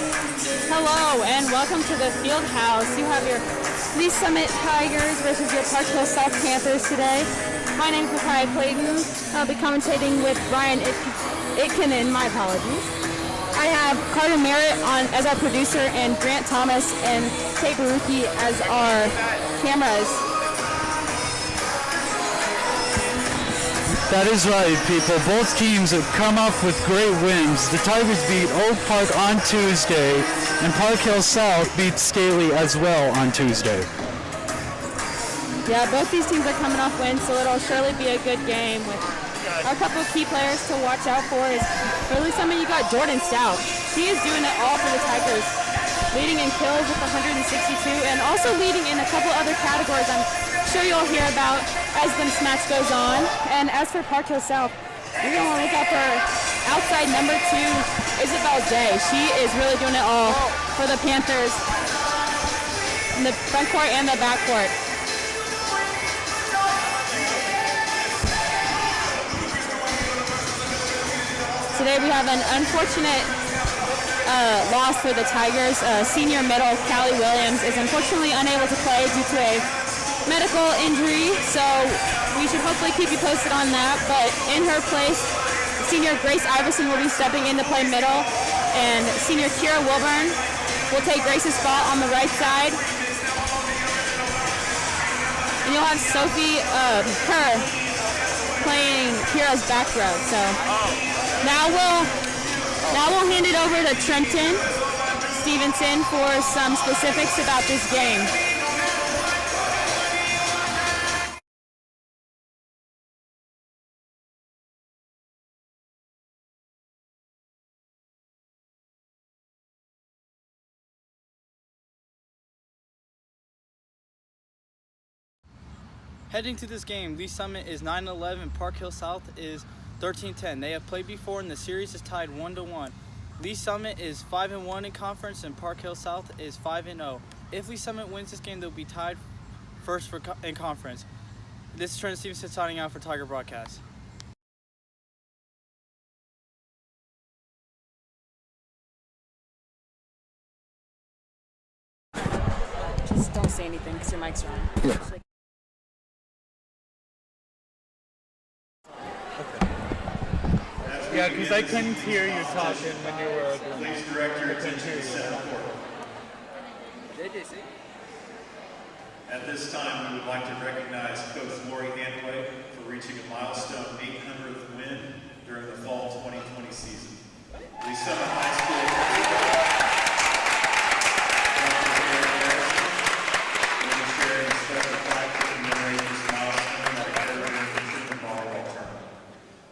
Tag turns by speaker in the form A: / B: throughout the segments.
A: Hello and welcome to the Fieldhouse. You have your Lee Summit Tigers versus your Park Hill South Panthers today. My name is Makai Clayton. I'll be commentating with Brian Itkinen, my apologies. I have Carter Merritt as our producer and Grant Thomas and Tate Baruki as our cameras.
B: That is right, people. Both teams have come up with great wins. The Tigers beat Oak Park on Tuesday, and Park Hill South beat Scaly as well on Tuesday.
A: Yeah, both these teams are coming off wins, so it'll surely be a good game with a couple of key players to watch out for. For Lee Summit, you got Jordan Stout. He is doing it all for the Tigers, leading in kills with 162, and also leading in a couple other categories I'm sure you'll hear about as this match goes on. And as for Park Hill South, you're going to want to look out for outside number 2, Isabel J. She is really doing it all for the Panthers in the front court and the back court. Today we have an unfortunate loss for the Tigers. Senior middle Callie Williams is unfortunately unable to play due to a medical injury, so we should hopefully keep you posted on that. But in her place, senior Grace Iverson will be stepping in to play middle, and senior Kira Wilburn will take Grace's spot on the right side. And you'll have Sophie Kerr playing Kira's back row. So now we'll hand it over to Trenton Stevenson for some specifics about this game.
C: Heading to this game, Lee Summit is 9-11, Park Hill South is 13-10. They have played before and the series is tied 1-1. Lee Summit is 5-1 in conference and Park Hill South is 5-0. If Lee Summit wins this game, they'll be tied first in conference. This is Trent Stevenson signing out for Tiger Broadcast.
A: Just don't say anything because your mic's on.
B: Yeah. Yeah, because I couldn't hear you talking when you were doing
D: Please direct your attention to center court. At this time, we would like to recognize Coach Lori Handway for reaching a milestone 800th win during the fall 2020 season. Lee Summit High School sharing a special plaque to commemorate this milestone at a Caribbean volleyball tournament.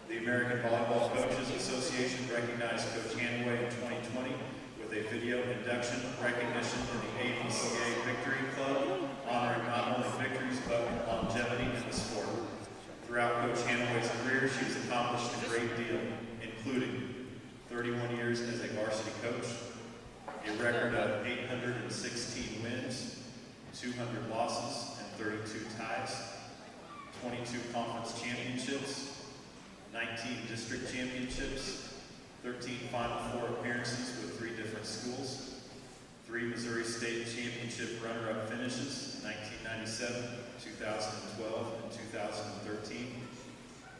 D: The American Volleyball Coaches Association recognized Coach Handway in 2020 with a video induction recognition in the AVCA Victory Club, honoring not only victories but longevity in the sport. Throughout Coach Handway's career, she has accomplished a great deal, including 31 years as a varsity coach, a record of 816 wins, 200 losses, and 32 ties, 22 conference championships, 19 district championships, 13 Final Four appearances with 3 different schools, 3 Missouri State Championship runner-up finishes in 1997, 2012, and 2013,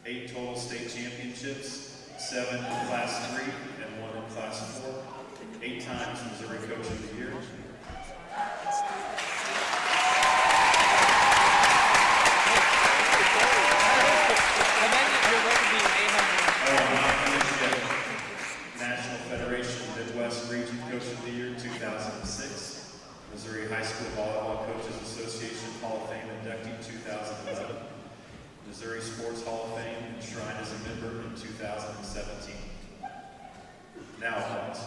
D: 8 total state championships, 7 in Class 3 and 1 in Class 4, 8 times Missouri Coach of the Year, National Federation Midwest Region Coach of the Year 2006, Missouri High School Volleyball Coaches Association Hall of Fame inductee 2011, Missouri Sports Hall of Fame enshrined as a member in 2017. Now applause.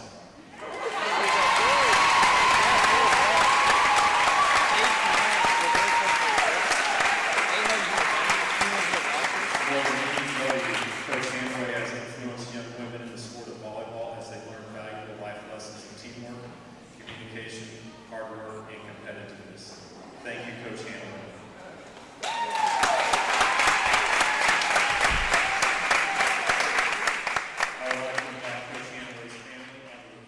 D: Coach Handway has influenced young women in the sport of volleyball as they learn valuable life lessons in teamwork, communication, hard work, and competitiveness. Thank you, Coach Handway. I would like to invite Coach Handway's family and the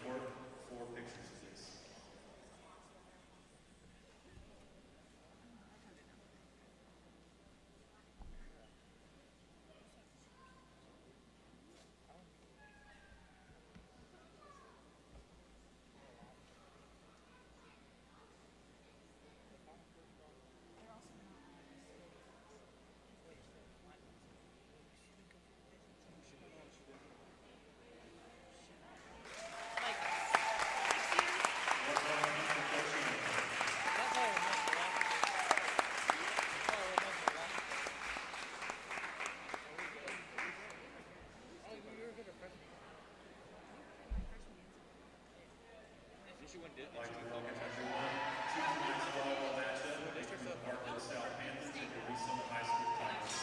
D: I'd like to welcome everyone to tonight's volleyball matchup between the Parkville South Panthers and the Lee Summit High School Tigers.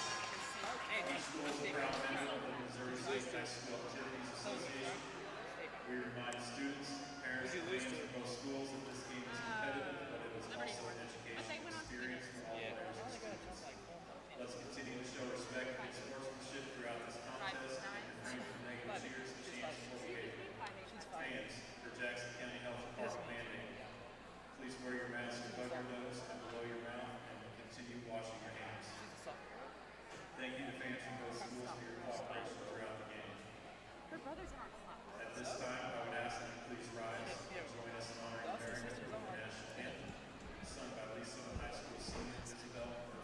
D: Each school is a proud member of the Missouri State High School Activities Association. We remind students, parents, and fans of both schools that this game is competitive, but it is also an educational experience for all players and students. Let's continue to show respect and sportsmanship throughout this contest and refrain from negative cheers and chants of behavior. Fans, for Jackson County Health Department mandate, please wear your mask above your nose and below your mouth and continue washing your hands. Thank you to fans from both schools for your cooperation throughout the game. At this time, I would ask that you please rise and join us in honoring America with the national anthem, sung by Lee Summit High School senior Isabel Murphy.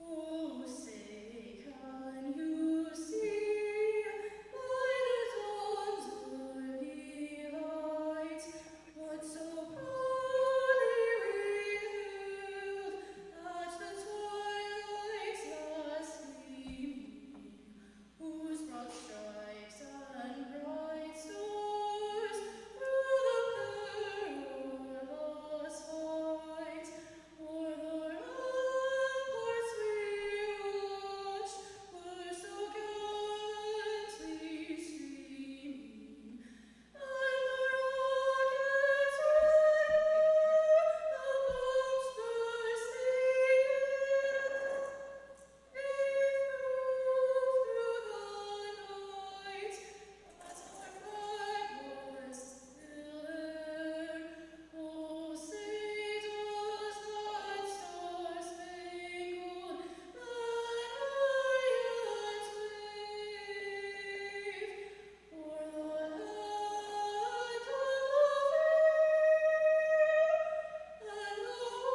E: Oh, say, can you see by the dawn's early light what so proudly we hailed at the twilight's last gleaming, whose broad stripes and bright stars through the perilous fight o'er the ramparts we watched were so gallantly streaming, and the rockets red the bombs bursting in. They flew through the night as our flag was still there. Oh, say does that star-spangled banner yet wave o'er the land of the free and the home of the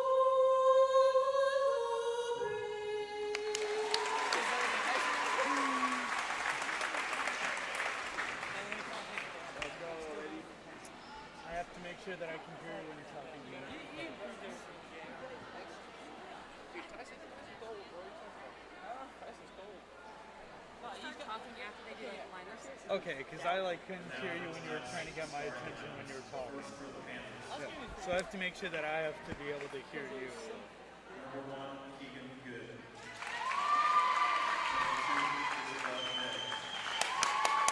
B: I have to make sure that I can hear you when you're talking to me. Okay, because I couldn't hear you when you were trying to get my attention when you were talking. Yeah. So I have to make sure that I have to be able to hear you.
D: Number 1, Keegan Good. Number 2, Isabel May.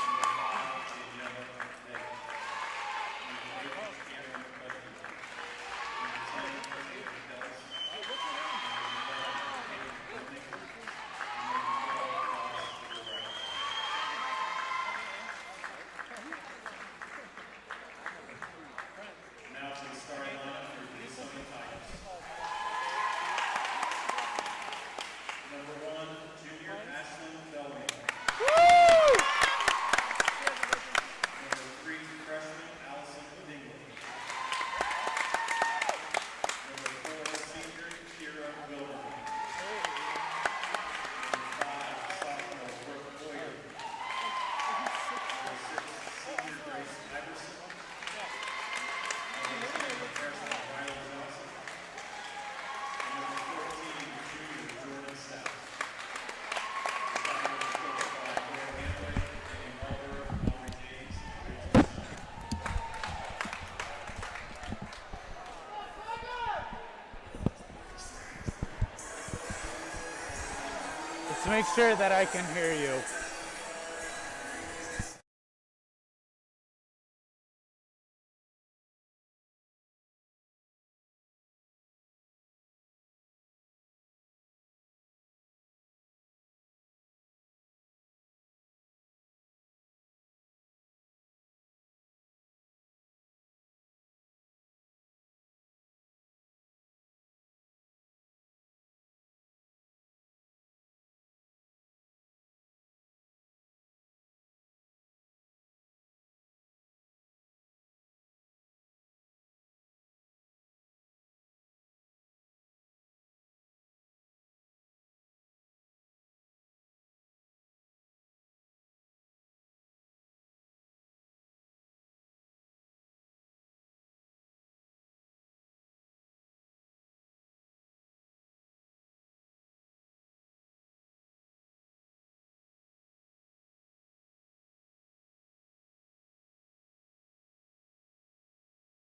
D: Number 5, Daniela Day. Number 8, Cameron Cuddy. Number 10, David Dells. Number 11, Caleb Whitney. And number 12, Ross Wright. Now to the starting lineup for the Lee Summit Tigers. Number 1, junior Ashlyn Bellamy. Number 3, freshman Allison Dingley. Number 4, senior Kira Wilderman. Number 5, sophomore Brooke Boyer. Number 6, senior Grace Iverson. Number 10, freshman Riley Johnson. And number 14, junior Jordan South. The Tigers are coached by Laura Hanway, Danny Mulder, Aubrey James, and Rachel Simon.
B: Let's make sure that I can hear you.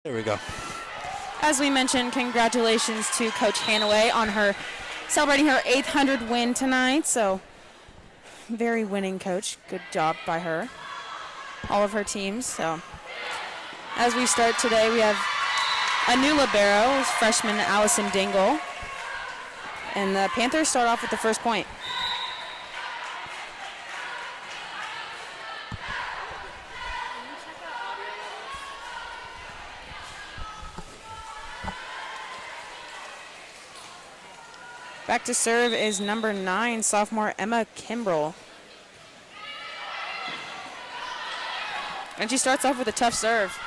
B: There we go.
A: As we mentioned, congratulations to Coach Hanaway on her celebrating her 800 win tonight. So very winning coach. Good job by her. All of her teams. So as we start today, we have a new libero, freshman Allison Dingle. And the Panthers start off with the first point. Back to serve is number 9, sophomore Emma Kimbrell. And she starts off with a tough serve.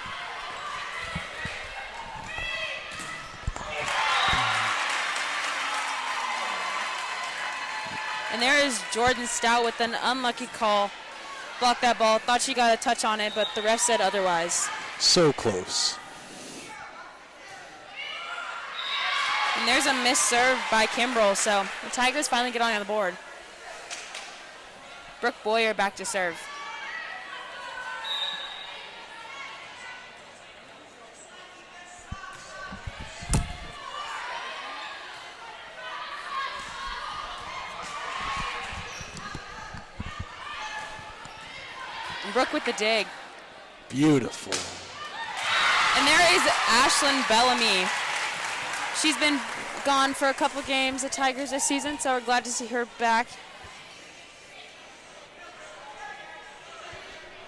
A: And there is Jordan Stout with an unlucky call. Blocked that ball, thought she got a touch on it, but the ref said otherwise.
B: So close.
A: And there's a missed serve by Kimbrell, so the Tigers finally get on the board. Brooke Boyer back to serve. And Brooke with the dig.
B: Beautiful.
A: And there is Ashlyn Bellamy. She's been gone for a couple games at Tigers this season, so we're glad to see her back.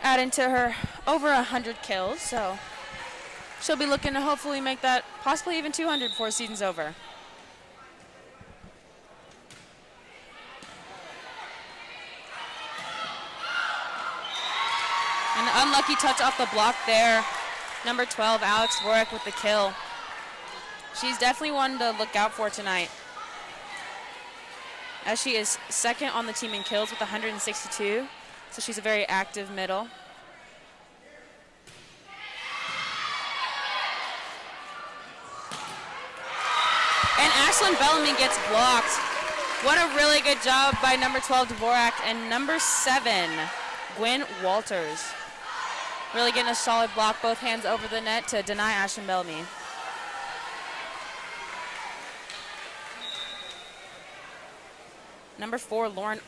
A: Adding to her over 100 kills, so she'll be looking to hopefully make that possibly even 200 before the season's over. An unlucky touch off the block there. Number 12, Alex Dvorak with the kill. She's definitely one to look out for tonight, as she is second on the team in kills with 162, so she's a very active middle. And Ashlyn Bellamy gets blocked. What a really good job by number 12, Dvorak, and number 7, Gwen Walters. Really getting a solid block, both hands over the net to deny Ashlyn Bellamy. Number 4, Lauren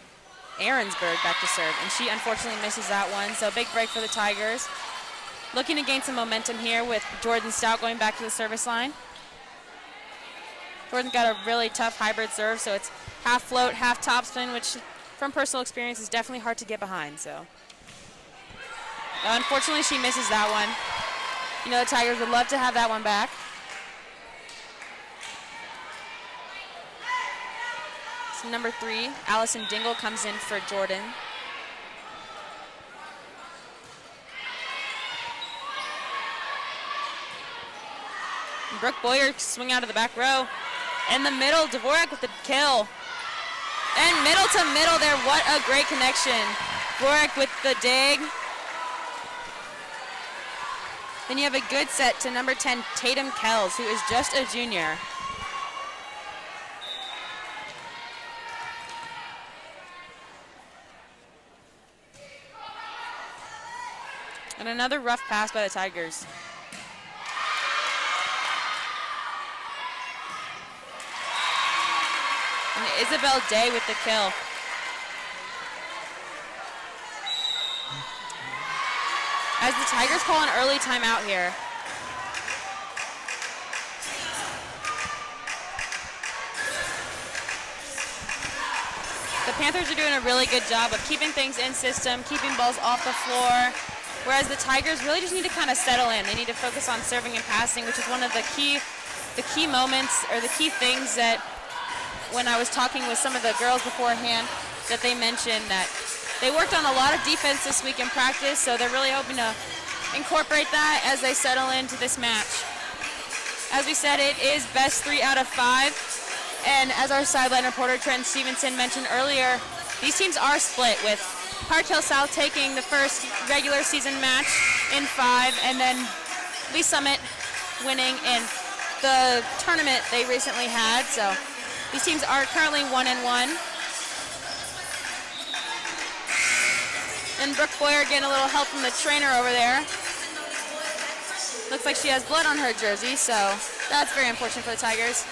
A: Ahrensberg back to serve, and she unfortunately misses that one, so big break for the Tigers. Looking to gain some momentum here with Jordan Stout going back to the service line. Jordan's got a really tough hybrid serve, so it's half float, half topspin, which from personal experience is definitely hard to get behind. So unfortunately she misses that one. You know, the Tigers would love to have that one back. So number 3, Allison Dingle comes in for Jordan. And Brooke Boyer swing out of the back row. In the middle, Dvorak with the kill. And middle to middle there, what a great connection. Dvorak with the dig. Then you have a good set to number 10, Tatum Kells, who is just a junior. And another rough pass by the Tigers. And Isabel Day with the kill. As the Tigers call an early timeout here. The Panthers are doing a really good job of keeping things in system, keeping balls off the floor, whereas the Tigers really just need to kind of settle in. They need to focus on serving and passing, which is one of the key moments, or the key things that when I was talking with some of the girls beforehand, that they mentioned that they worked on a lot of defense this week in practice, so they're really hoping to incorporate that as they settle into this match. As we said, it is best 3 out of 5, and as our sideline reporter Trent Stevenson mentioned earlier, these teams are split, with Park Hill South taking the first regular season match in 5, and then Lee Summit winning in the tournament they recently had. So these teams are currently 1-1. And Brooke Boyer getting a little help from the trainer over there. Looks like she has blood on her jersey, so that's very unfortunate for the Tigers.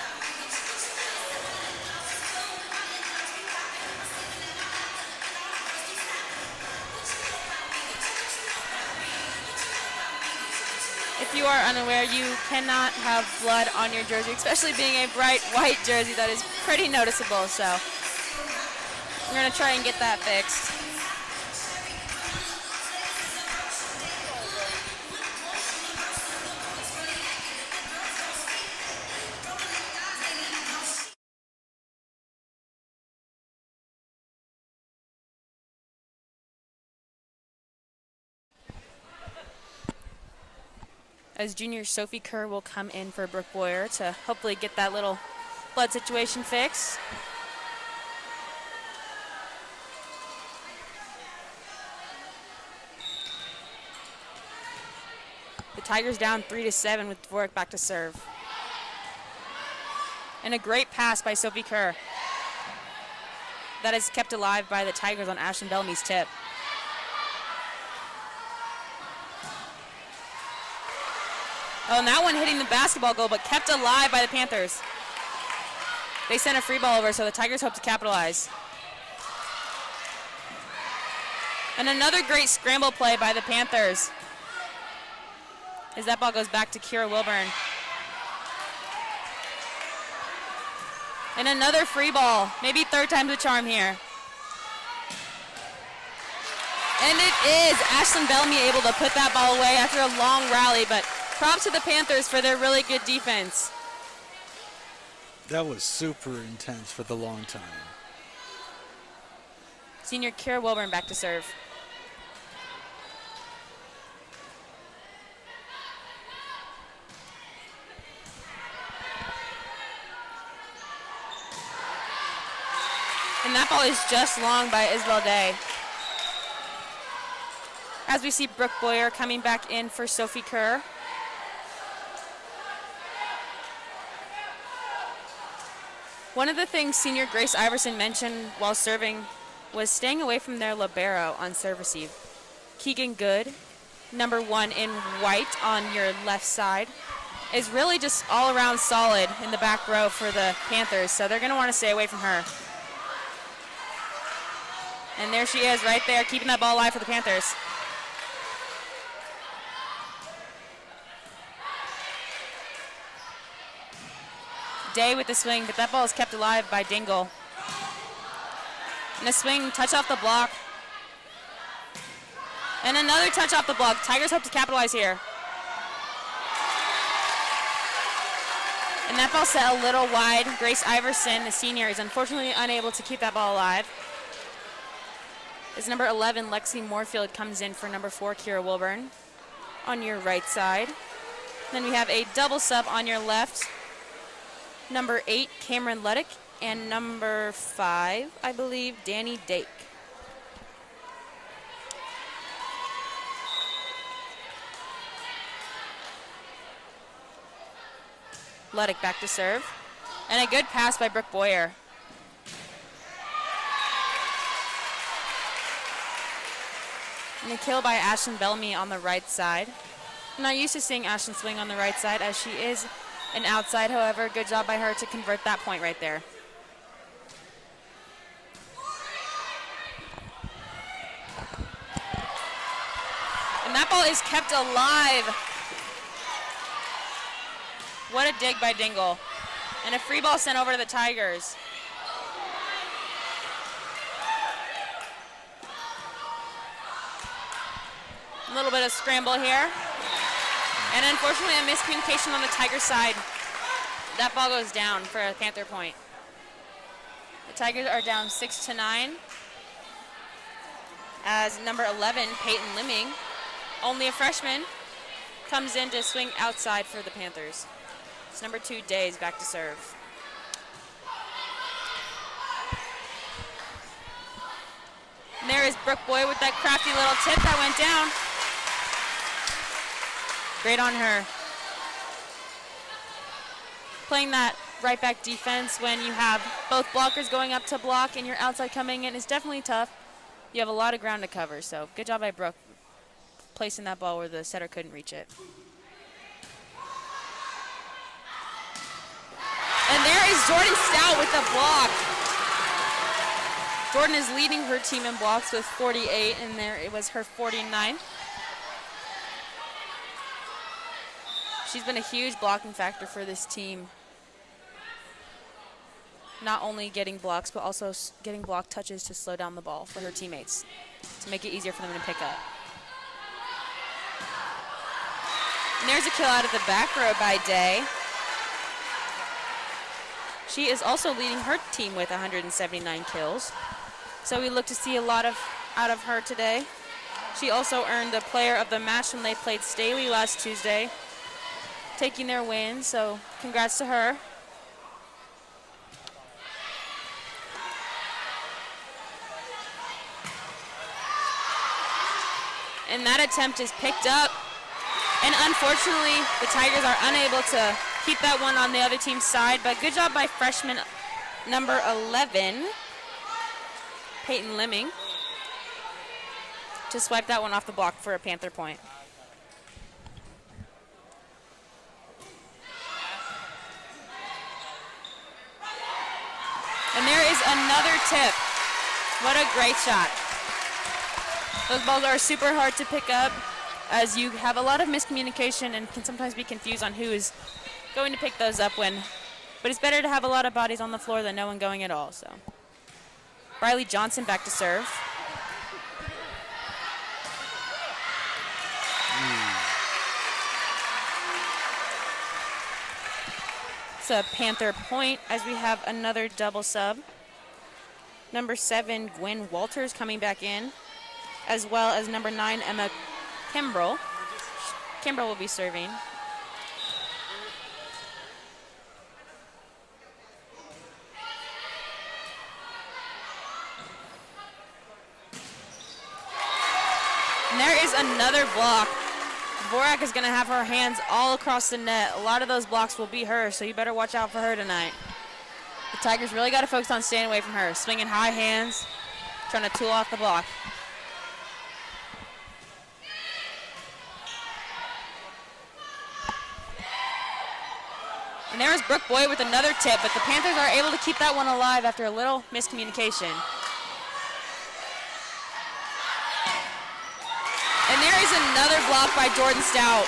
A: If you are unaware, you cannot have blood on your jersey, especially being a bright white jersey. That is pretty noticeable, so we're going to try and get that fixed. As junior Sophie Kerr will come in for Brooke Boyer to hopefully get that little blood situation fixed. The Tigers down 3-7 with Dvorak back to serve. And a great pass by Sophie Kerr. That is kept alive by the Tigers on Ashlyn Bellamy's tip. Oh, and that one hitting the basketball goal, but kept alive by the Panthers. They sent a free ball over, so the Tigers hope to capitalize. And another great scramble play by the Panthers, as that ball goes back to Kira Wilburn. And another free ball, maybe third time's the charm here. And it is Ashlyn Bellamy able to put that ball away after a long rally, but props to the Panthers for their really good defense.
B: That was super intense for the long time.
A: Senior Kira Wilburn back to serve. And that ball is just long by Isabel Day. As we see Brooke Boyer coming back in for Sophie Kerr. One of the things senior Grace Iverson mentioned while serving was staying away from their libero on serve receive. Keegan Good, number 1 in white on your left side, is really just all around solid in the back row for the Panthers, so they're going to want to stay away from her. And there she is right there, keeping that ball alive for the Panthers. Day with the swing, but that ball is kept alive by Dingle. And a swing, touch off the block. And another touch off the block. Tigers hope to capitalize here. And that ball set a little wide. Grace Iverson, the senior, is unfortunately unable to keep that ball alive. As number 11, Lexi Moorfield, comes in for number 4, Kira Wilburn, on your right side. Then we have a double sub on your left. Number 8, Cameron Luddick, and number 5, I believe, Danny Dake. Luddick back to serve. And a good pass by Brooke Boyer. And a kill by Ashlyn Bellamy on the right side. I'm not used to seeing Ashlyn swing on the right side, as she is an outside. However, good job by her to convert that point right there. And that ball is kept alive. What a dig by Dingle. And a free ball sent over to the Tigers. A little bit of scramble here. And unfortunately, a miscommunication on the Tiger side. That ball goes down for a Panther point. The Tigers are down 6-9. As number 11, Peyton Limming, only a freshman, comes in to swing outside for the Panthers. It's number 2, Days, back to serve. And there is Brooke Boy with that crafty little tip that went down. Great on her. Playing that right back defense when you have both blockers going up to block and your outside coming in is definitely tough. You have a lot of ground to cover, so good job by Brooke placing that ball where the setter couldn't reach it. is Jordan Stout with the block. Jordan is leading her team in blocks with 48, and there it was her 49. She's been a huge blocking factor for this team. Not only getting blocks, but also getting block touches to slow down the ball for her teammates, to make it easier for them to pick up. And there's a kill out of the back row by Day. She is also leading her team with 179 kills. So we look to see a lot out of her today. She also earned the player of the match when they played Staley last Tuesday, taking their win, so congrats to her. And that attempt is picked up. And unfortunately, the Tigers are unable to keep that one on the other team's side, but good job by freshman number 11, Peyton Lemming, to swipe that one off the block for a Panther point. And there is another tip. What a great shot. Those balls are super hard to pick up, as you have a lot of miscommunication and can sometimes be confused on who is going to pick those up when. But it's better to have a lot of bodies on the floor than no one going at all. So, Riley Johnson back to serve. It's a Panther point as we have another double sub. Number 7, Gwen Walters coming back in, as well as number 9, Emma Kimbrell. Kimbrell will be serving. And there is another block. Dvorak is going to have her hands all across the net. A lot of those blocks will be hers, so you better watch out for her tonight. The Tigers really got to focus on staying away from her. Swinging high hands, trying to tool off the block. And there is Brooke Boyd with another tip, but the Panthers are able to keep that one alive after a little miscommunication. And there is another block by Jordan Stout.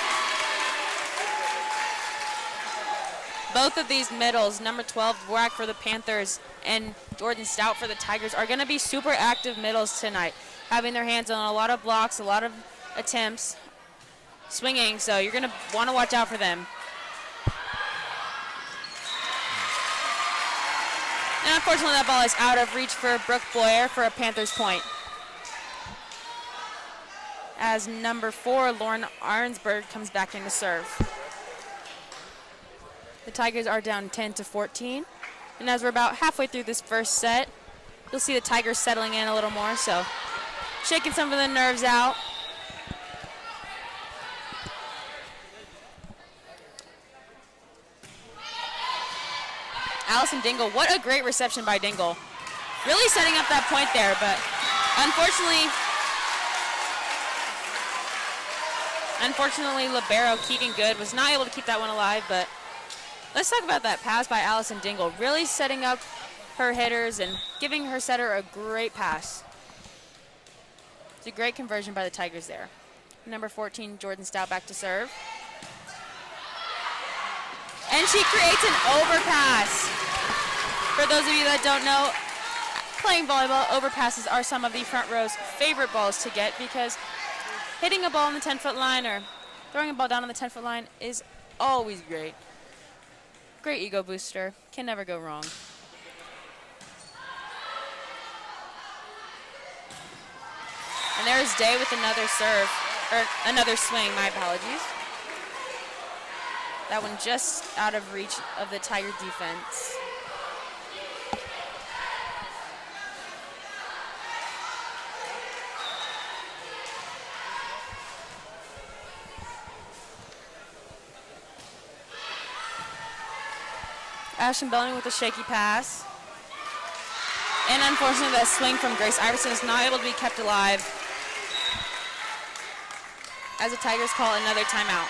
A: Both of these middles, number 12, Dvorak for the Panthers and Jordan Stout for the Tigers, are going to be super active middles tonight, having their hands on a lot of blocks, a lot of attempts, swinging, so you're going to want to watch out for them. And unfortunately, that ball is out of reach for Brooke Boyer for a Panthers point. As number 4, Lauren Arnsberg, comes back in to serve. The Tigers are down 10-14. And as we're about halfway through this first set, you'll see the Tigers settling in a little more, so shaking some of the nerves out. Allison Dingle, what a great reception by Dingle. Really setting up that point there, but unfortunately, libero Keegan Good was not able to keep that one alive, but let's talk about that pass by Allison Dingle. Really setting up her hitters and giving her setter a great pass. It's a great conversion by the Tigers there. Number 14, Jordan Stout, back to serve. And she creates an overpass. For those of you that don't know, playing volleyball, overpasses are some of the front row's favorite balls to get, because hitting a ball on the 10-foot line or throwing a ball down on the 10-foot line is always great. Great ego booster. Can never go wrong. And there's Day with another serve, or another swing, my apologies. That one just out of reach of the Tiger defense. Ashton Bellamy with a shaky pass. And unfortunately, that swing from Grace Iverson is not able to be kept alive, as the Tigers call another timeout.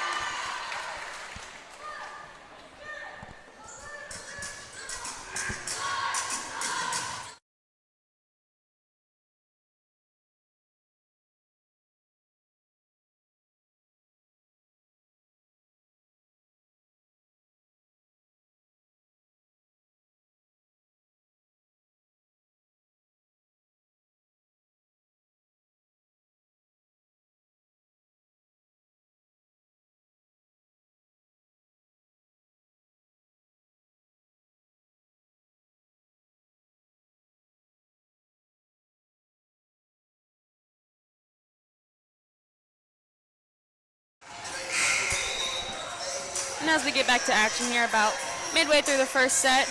A: And as we get back to action here about midway through the first set,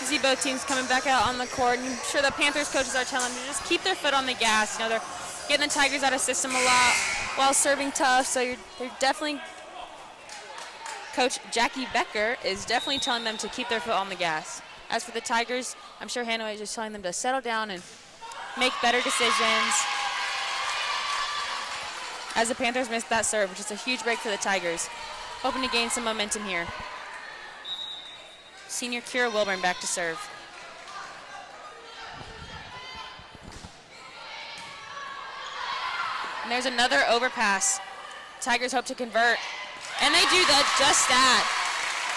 A: you see both teams coming back out on the court, and I'm sure the Panthers coaches are telling them to just keep their foot on the gas. You know, they're getting the Tigers out of system a lot while serving tough, so they're definitely, Coach Jackie Becker is definitely telling them to keep their foot on the gas. As for the Tigers, I'm sure Hanoi is just telling them to settle down and make better decisions. As the Panthers missed that serve, which is a huge break for the Tigers. Hoping to gain some momentum here. Senior Kira Wilburn back to serve. And there's another overpass. Tigers hope to convert. And they do just that.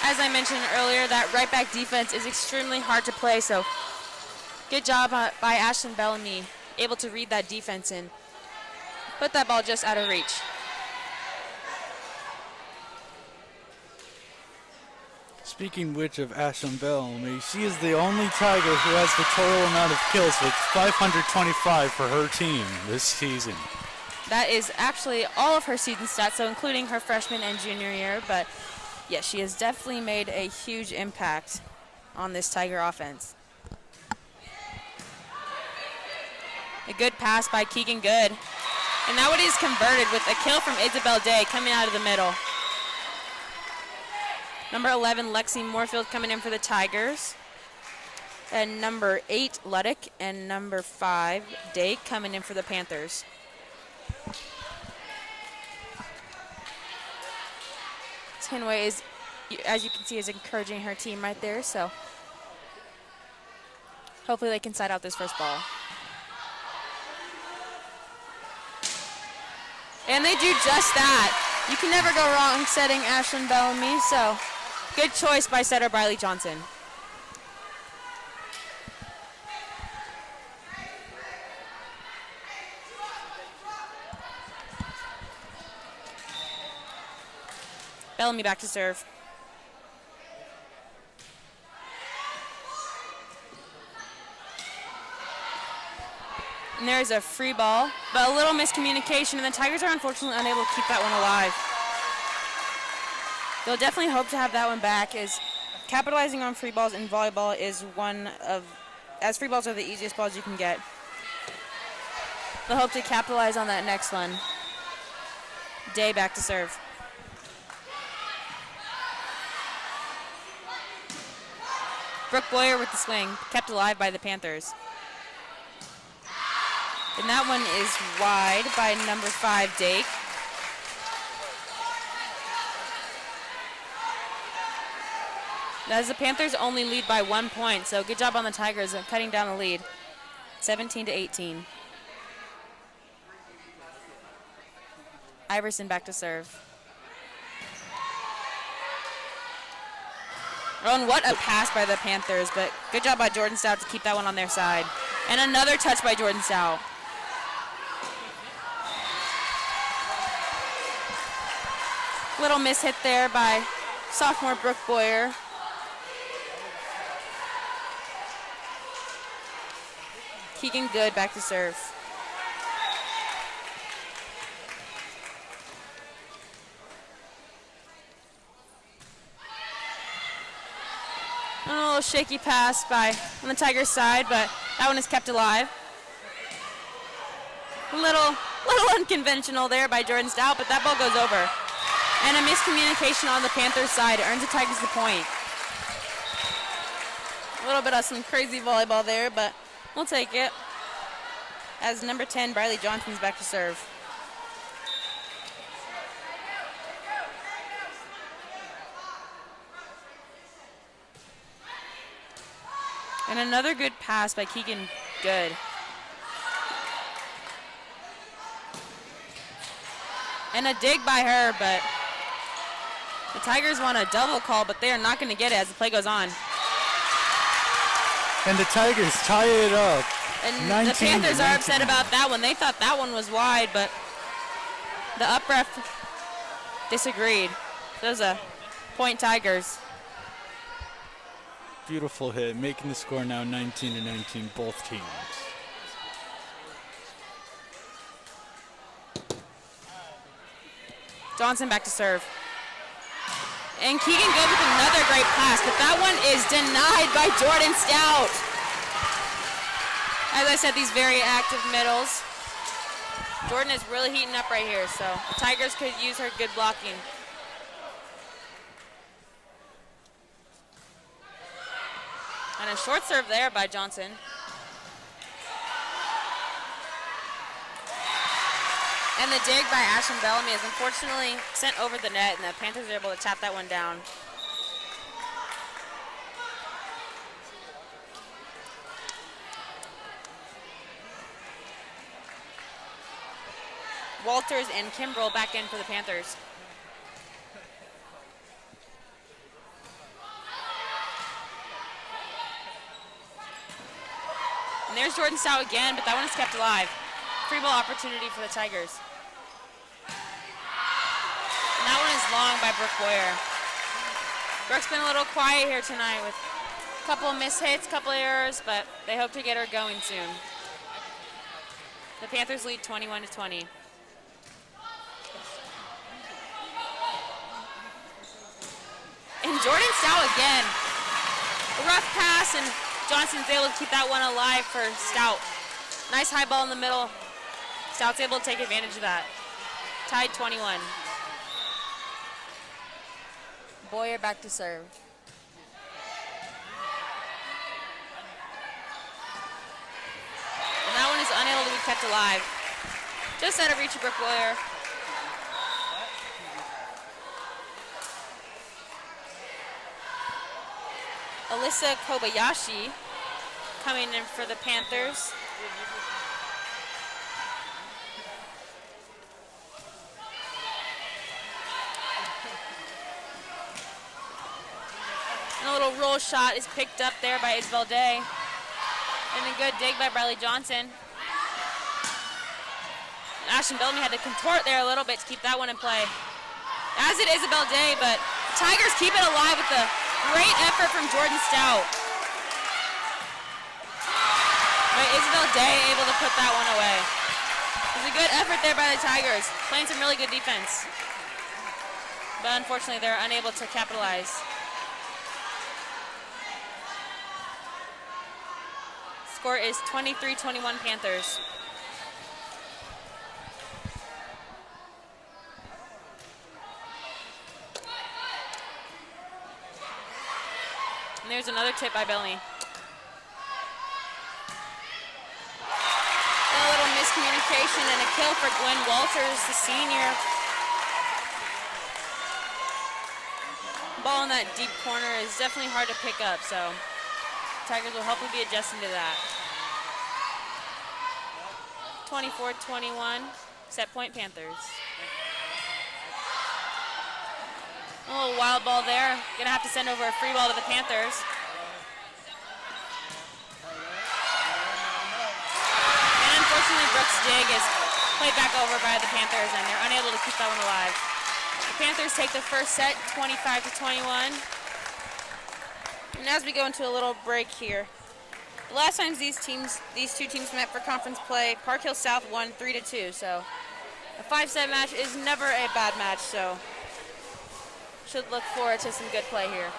A: As I mentioned earlier, that right back defense is extremely hard to play, so good job by Ashlyn Bellamy, able to read that defense and put that ball just out of reach.
B: Speaking which of Ashlyn Bellamy, she is the only Tiger who has the total amount of kills with 525 for her team this season.
A: That is actually all of her season stats, so including her freshman and junior year, but yes, she has definitely made a huge impact on this Tiger offense. A good pass by Keegan Good. And that one is converted with a kill from Isabel Day coming out of the middle. Number 11, Lexi Moorfield coming in for the Tigers. And number 8, Luddick, and number 5, Day coming in for the Panthers. Tinway is, as you can see, is encouraging her team right there, so hopefully they can side out this first ball. And they do just that. You can never go wrong setting Ashlyn Bellamy, so good choice by setter Briley Johnson. Bellamy back to serve. And there's a free ball, but a little miscommunication, and the Tigers are unfortunately unable to keep that one alive. They'll definitely hope to have that one back, as capitalizing on free balls in volleyball is one of, as free balls are the easiest balls you can get. They'll hope to capitalize on that next one. Day back to serve. Brooke Boyer with the swing, kept alive by the Panthers. And that one is wide by number 5, Dake. As the Panthers only lead by 1 point, so good job on the Tigers of cutting down the lead, 17-18. Iverson back to serve. Oh, and what a pass by the Panthers, but good job by Jordan Stout to keep that one on their side. And another touch by Jordan Stout. Little miss hit there by sophomore Brooke Boyer. Keegan Good back to serve. A little shaky pass on the Tigers' side, but that one is kept alive. A little unconventional there by Jordan Stout, but that ball goes over. And a miscommunication on the Panthers' side earns the Tigers the point. A little bit of some crazy volleyball there, but we'll take it. As number 10, Briley Johnson's back to serve. And another good pass by Keegan Good. And a dig by her, but the Tigers want a double call, but they are not going to get it as the play goes on.
B: And the Tigers tie it up.
A: And the Panthers are upset about that one. They thought that one was wide, but the up ref disagreed. So it was a point Tigers.
B: Beautiful hit, making the score now 19-19, both teams.
A: Johnson back to serve. And Keegan good with another great pass, but that one is denied by Jordan Stout. As I said, these very active middles. Jordan is really heating up right here, so the Tigers could use her good blocking. And a short serve there by Johnson. And the dig by Ashlyn Bellamy is unfortunately sent over the net, and the Panthers are able to tap that one down. Walters and Kimbrell back in for the Panthers. And there's Jordan Stout again, but that one is kept alive. Free ball opportunity for the Tigers. And that one is long by Brooke Boyer. Brooke's been a little quiet here tonight with a couple of missed hits, a couple of errors, but they hope to get her going soon. The Panthers lead 21-20. And Jordan Stout again. A rough pass, and Johnson's able to keep that one alive for Stout. Nice high ball in the middle. Stout's able to take advantage of that. Tied 21. Boyer back to serve. And that one is unable to be kept alive. Just out of reach of Brooke Boyer. Alyssa Kobayashi coming in for the Panthers. And a little roll shot is picked up there by Isabel Day. And a good dig by Bradley Johnson. Ashlyn Bellamy had to contort there a little bit to keep that one in play. As did Isabel Day, but Tigers keep it alive with the great effort from Jordan Stout. But Isabel Day able to put that one away. It was a good effort there by the Tigers, playing some really good defense. But unfortunately, they're unable to capitalize. Score is 23-21 Panthers. And there's another tip by Bellamy. And a little miscommunication and a kill for Gwen Walters, the senior. Ball in that deep corner is definitely hard to pick up, so Tigers will hopefully be adjusting to that. 24-21, set point Panthers. A little wild ball there. Gonna have to send over a free ball to the Panthers. And unfortunately, Brooks' dig is played back over by the Panthers, and they're unable to keep that one alive. The Panthers take the first set, 25-21. And as we go into a little break here, the last times these two teams met for conference play, Park Hill South won 3-2. So a 5-set match is never a bad match. So should look forward to some good play here.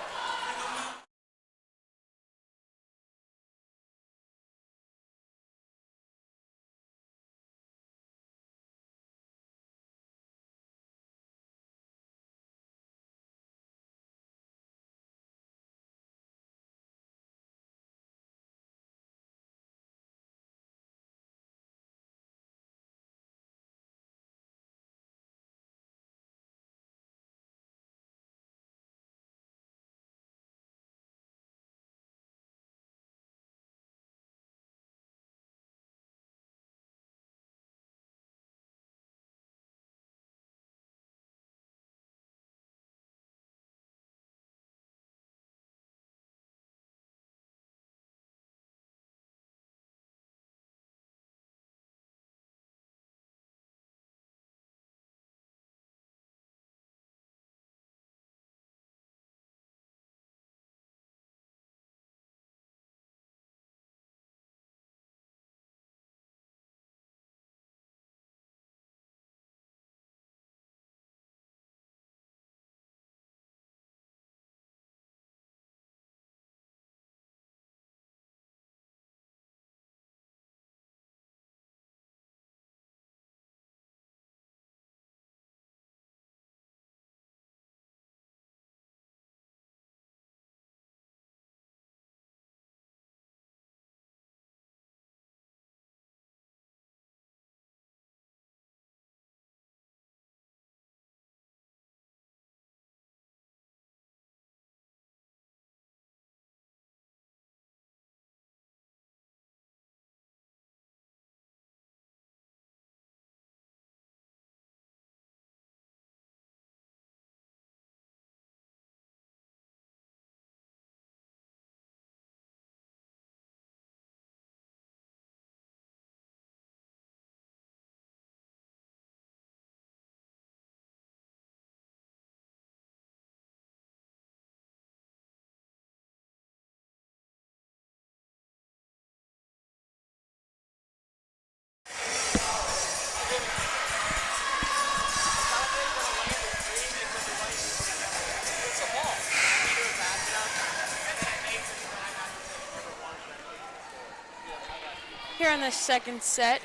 A: in the second set.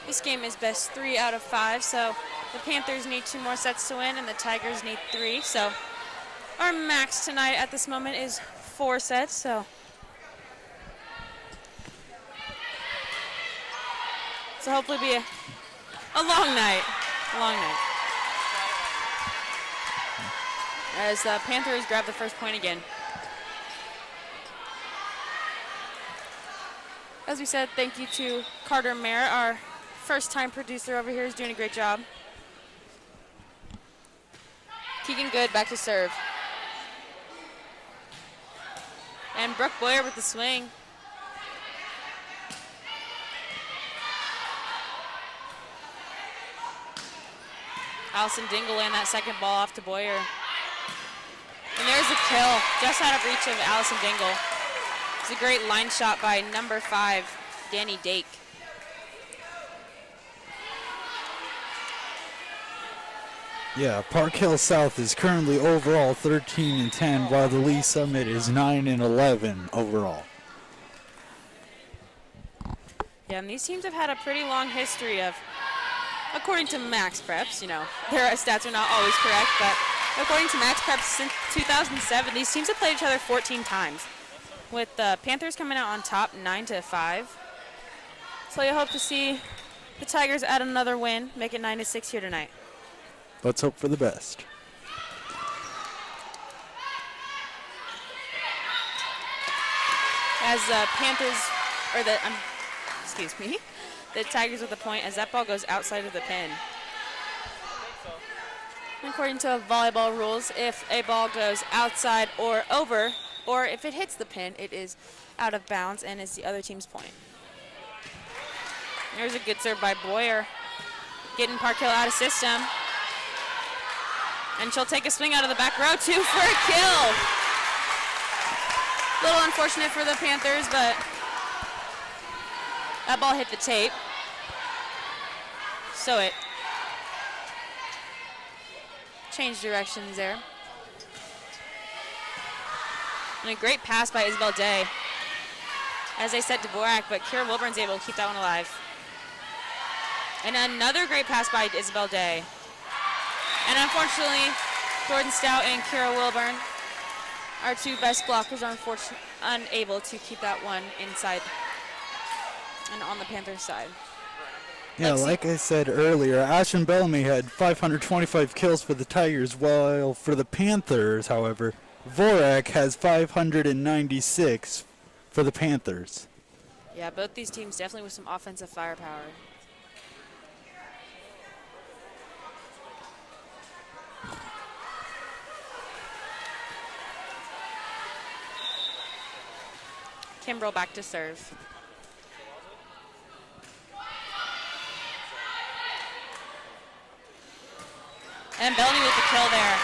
A: This game is best 3 out of 5, so the Panthers need 2 more sets to win, and the Tigers need 3. So our max tonight at this moment is 4 sets. So hopefully be a long night. As the Panthers grab the first point again. As we said, thank you to Carter Merritt, our first-time producer over here, is doing a great job. Keegan Good back to serve. And Brooke Boyer with the swing. Allison Dingle in that second ball off to Boyer. And there's a kill, just out of reach of Allison Dingle. It's a great line shot by number 5, Danny Dake.
B: Yeah, Park Hill South is currently overall 13-10, while the Lee Summit is 9-11 overall.
A: Yeah, and these teams have had a pretty long history of, according to Max Preps, you know, their stats are not always correct, but according to Max Preps, since 2007, these teams have played each other 14 times, with the Panthers coming out on top 9-5. So you hope to see the Tigers add another win, make it 9-6 here tonight.
B: Let's hope for the best.
A: As the Panthers, or the, excuse me, the Tigers with the point as that ball goes outside of the pin. According to volleyball rules, if a ball goes outside or over, or if it hits the pin, it is out of bounds and it's the other team's point. There's a good serve by Boyer, getting Park Hill out of system. And she'll take a swing out of the back row, too, for a kill. A little unfortunate for the Panthers, but that ball hit the tape. So it changed directions there. And a great pass by Isabel Day. As they set Dvorak, but Kira Wilburn's able to keep that one alive. And another great pass by Isabel Day. And unfortunately, Jordan Stout and Kira Wilburn, our 2 best blockers, are unable to keep that one inside and on the Panthers side.
B: Yeah, like I said earlier, Ashton Bellamy had 525 kills for the Tigers, while for the Panthers, however, Vorak has 596 for the Panthers.
A: Yeah, both these teams definitely with some offensive firepower. Kimbrell back to serve. And Bellamy with the kill there.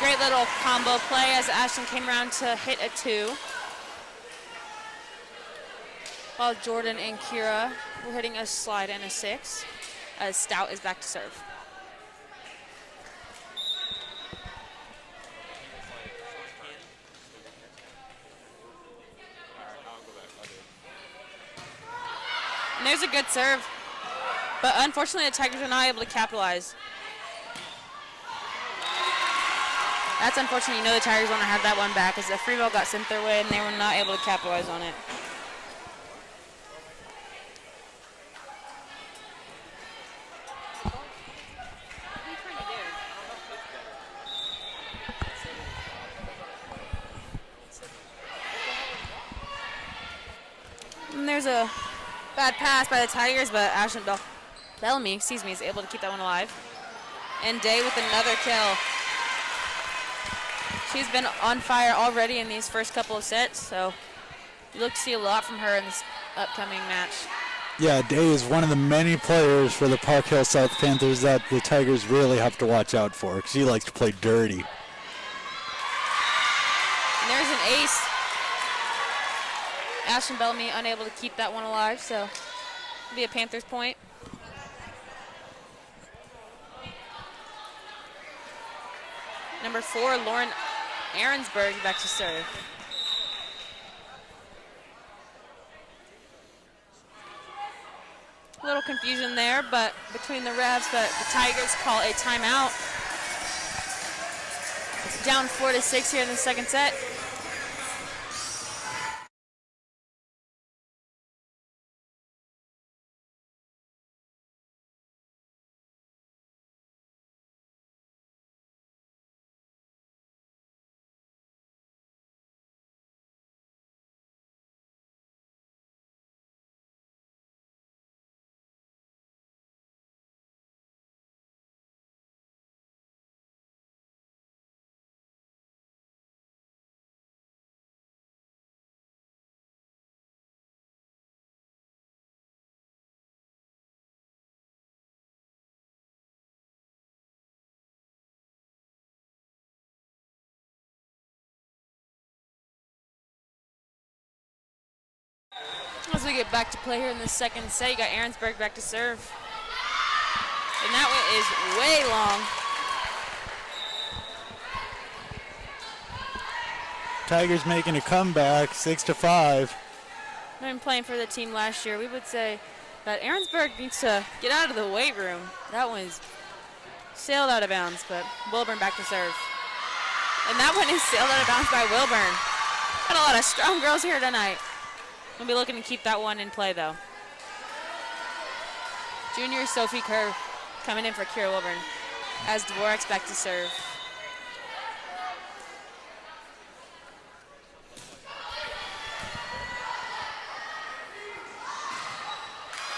A: Great little combo play as Ashton came around to hit a 2. While Jordan and Kira were hitting a slide and a 6, as Stout is back to serve. And there's a good serve, but unfortunately the Tigers are not able to capitalize. That's unfortunate. You know the Tigers want to have that one back as the free ball got sent their way and they were not able to capitalize on it. And there's a bad pass by the Tigers, but Ashton Bellamy, is able to keep that one alive. And Day with another kill. She's been on fire already in these first couple of sets, so you look to see a lot from her in this upcoming match.
B: Yeah, Day is one of the many players for the Park Hill South Panthers that the Tigers really have to watch out for, because he likes to play dirty.
A: And there's an ace. Ashton Bellamy unable to keep that one alive, so it'll be a Panthers point. Number 4, Lauren Aaronsberg back to serve. confusion there, but between the refs, but the Tigers call a timeout. Down 4-6 here in the second set. As we get back to play here in the second set, you got Aaronsburg back to serve. And that one is way long.
B: Tigers making a comeback, 6-5.
A: I've been playing for the team last year. We would say that Aaronsburg needs to get out of the weight room. That one's sailed out of bounds, but Wilburn back to serve. And that one is sailed out of bounds by Wilburn. Got a lot of strong girls here tonight. We'll be looking to keep that one in play, though. Junior Sophie Kerr coming in for Kira Wilburn as Dvorak's back to serve.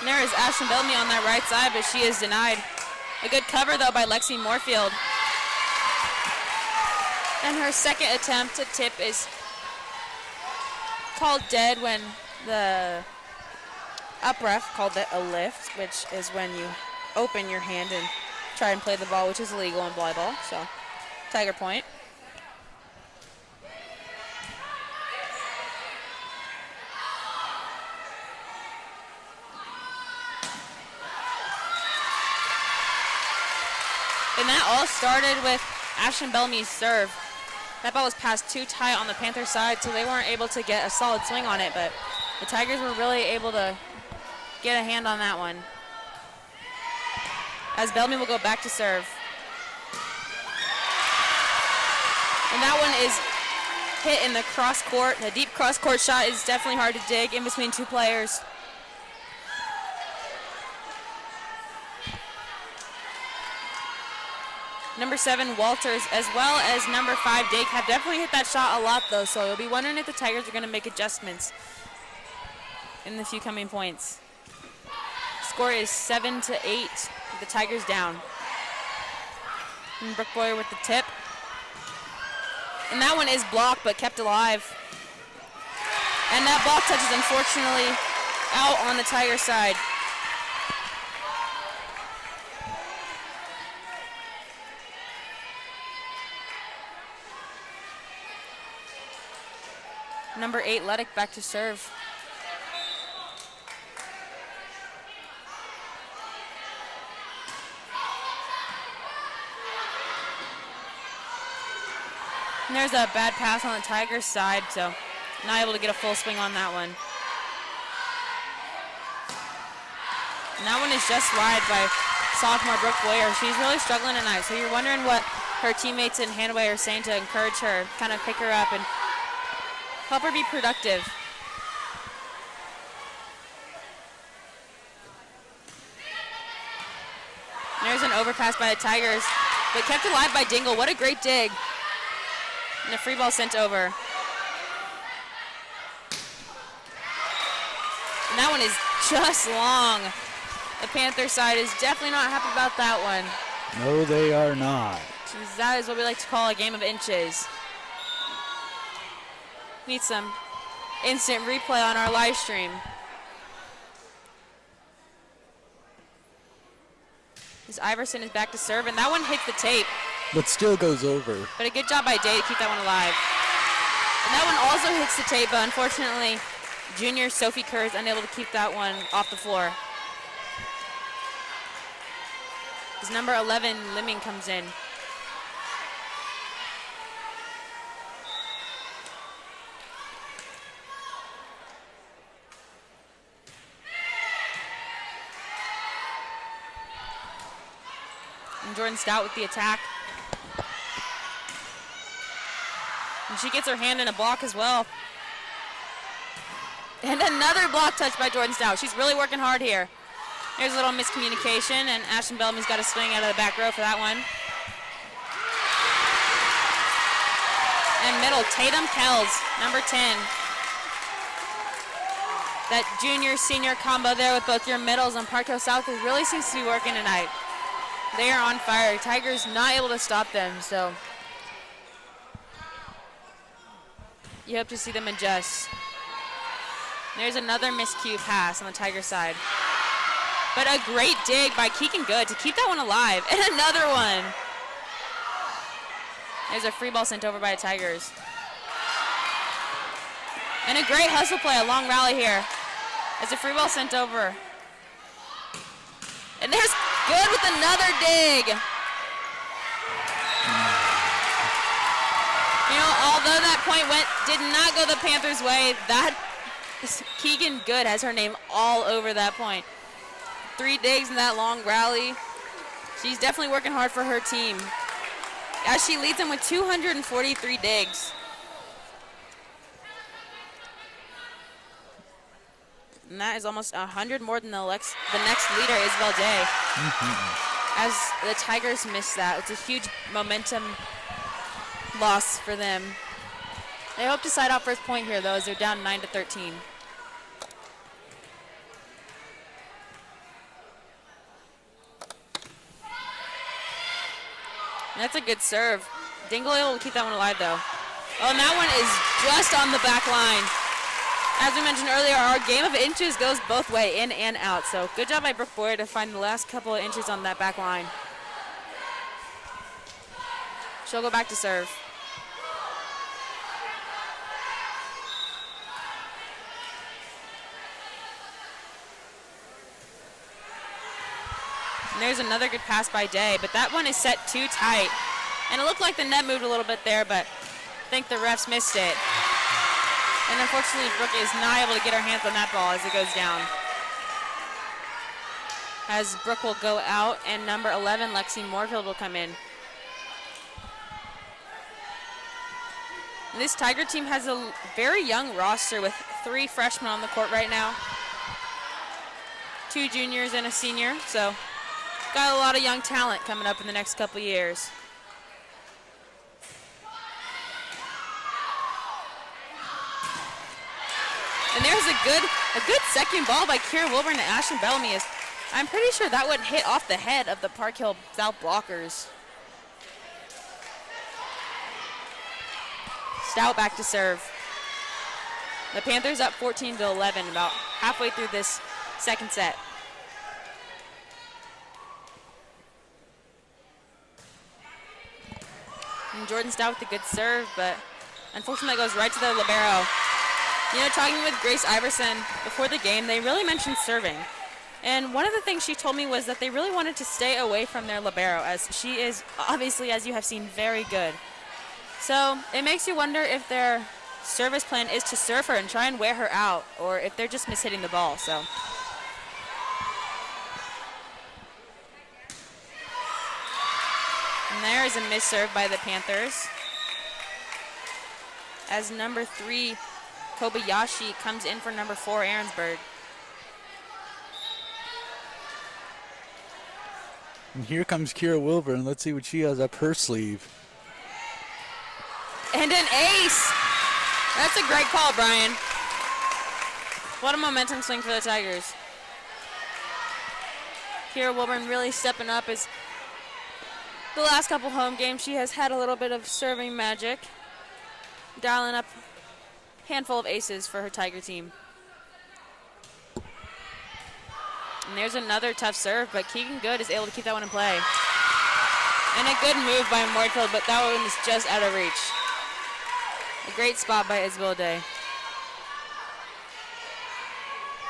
A: And there is Ashton Bellamy on that right side, but she is denied. A good cover, though, by Lexi Moorfield. And her second attempt to tip is called dead when the up ref called it a lift, which is when you open your hand and try and play the ball, which is illegal in volleyball. So, Tiger point. And that all started with Ashton Bellamy's serve. That ball was passed too tight on the Panthers side, so they weren't able to get a solid swing on it, but the Tigers were really able to get a hand on that one. As Bellamy will go back to serve. And that one is hit in the cross court. The deep cross court shot is definitely hard to dig in between two players. Number 7, Walters, as well as number 5, Dake, have definitely hit that shot a lot, though, so you'll be wondering if the Tigers are going to make adjustments in the few coming points. Score is 7-8, with the Tigers down. And Brooke Boyer with the tip. And that one is blocked, but kept alive. And that ball touches, unfortunately, out on the Tiger side. Number 8, Leddick back to serve. And there's a bad pass on the Tigers side, so not able to get a full swing on that one. And that one is just wide by sophomore Brooke Boyer. She's really struggling tonight, so you're wondering what her teammates in Handway are saying to encourage her, kind of pick her up and help her be productive. And there's an overpass by the Tigers, but kept alive by Dingle. What a great dig. And a free ball sent over. And that one is just long. The Panther side is definitely not happy about that one.
B: No, they are not.
A: Jeez, that is what we like to call a game of inches. Need some instant replay on our live stream. As Iverson is back to serve, and that one hits the tape.
B: But still goes over.
A: But a good job by Day to keep that one alive. And that one also hits the tape, but unfortunately, junior Sophie Kerr is unable to keep that one off the floor. As number 11, Limming, comes in. And Jordan Stout with the attack. And she gets her hand in a block as well. And another block touch by Jordan Stout. She's really working hard here. There's a little miscommunication, and Ashton Bellamy's got to swing out of the back row for that one. And middle, Tatum Kells, number 10. That junior-senior combo there with both your middles on Park Hill South really seems to be working tonight. They are on fire. Tigers not able to stop them, so you hope to see them adjust. There's another miscue pass on the Tiger side. But a great dig by Keegan Good to keep that one alive. And another one. There's a free ball sent over by the Tigers. And a great hustle play, a long rally here. As a free ball sent over. And there's Good with another dig. You know, although that point did not go the Panthers' way, that Keegan Good has her name all over that point. 3 digs in that long rally. She's definitely working hard for her team, as she leads them with 243 digs. And that is almost 100 more than the next leader, Isabel Day. As the Tigers miss that, it's a huge momentum loss for them. They hope to side out first point here, though, as they're down 9-13. That's a good serve. Dingle able to keep that one alive, though. Oh, and that one is just on the back line. As we mentioned earlier, our game of inches goes both way, in and out. So good job by Brooke Boyer to find the last couple of inches on that back line. She'll go back to serve. And there's another good pass by Day, but that one is set too tight. And it looked like the net moved a little bit there, but I think the refs missed it. And unfortunately, Brooke is not able to get her hands on that ball as it goes down. As Brooke will go out, and number 11, Lexi Moorfield, will come in. And this Tiger team has a very young roster with 3 freshmen on the court right now. 2 juniors and a senior, so got a lot of young talent coming up in the next couple years. And there's a good second ball by Kira Wilburn to Ashton Bellamy. I'm pretty sure that would hit off the head of the Park Hill South blockers. Stout back to serve. The Panthers up 14-11, about halfway through this second set. And Jordan Stout with a good serve, but unfortunately that goes right to the libero. You know, talking with Grace Iverson before the game, they really mentioned serving. And one of the things she told me was that they really wanted to stay away from their libero, as she is obviously, as you have seen, very good. So it makes you wonder if their service plan is to serve her and try and wear her out, or if they're just mishitting the ball. So and there is a miss serve by the Panthers, as number 3 Kobayashi comes in for number 4 Aaronsburg.
B: And here comes Kira Wilburn. Let's see what she has up her sleeve.
A: And an ace. That's a great call, Brian. What a momentum swing for the Tigers. Kira Wilburn really stepping up, as the last couple home games she has had a little bit of serving magic, dialing up handful of aces for her Tiger team. And there's another tough serve, but Keegan Good is able to keep that one in play. And a good move by Moorfield, but that one is just out of reach. A great spot by Isabel Day.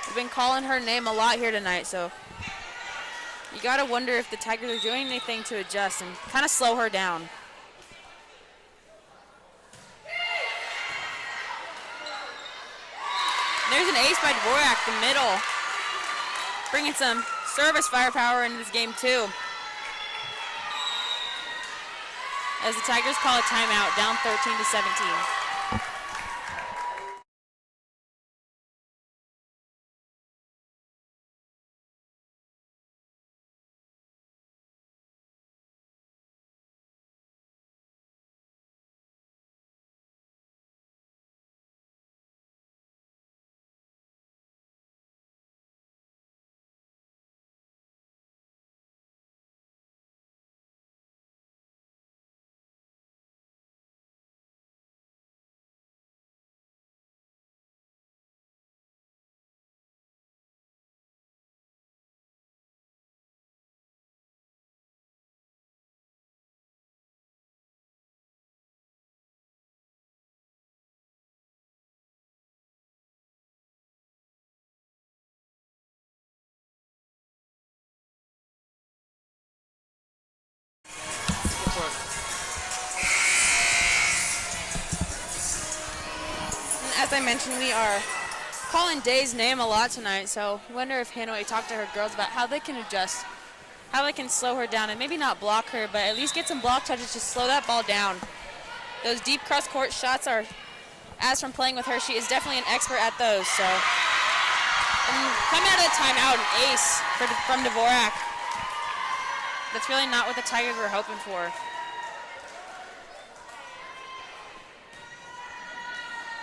A: We've been calling her name a lot here tonight, so you gotta wonder if the Tigers are doing anything to adjust and kind of slow her down. There's an ace by Dvorak, the middle, bringing some service firepower into this game too. as the Tigers call a timeout, down 13-17. As I mentioned, we are calling Day's name a lot tonight, so I wonder if Hanoi talked to her girls about how they can adjust, how they can slow her down, and maybe not block her, but at least get some block touches to slow that ball down. Those deep cross-court shots are, as from playing with her, she is definitely an expert at those. So, and coming out of the timeout, an ace from Dvorak. That's really not what the Tigers were hoping for.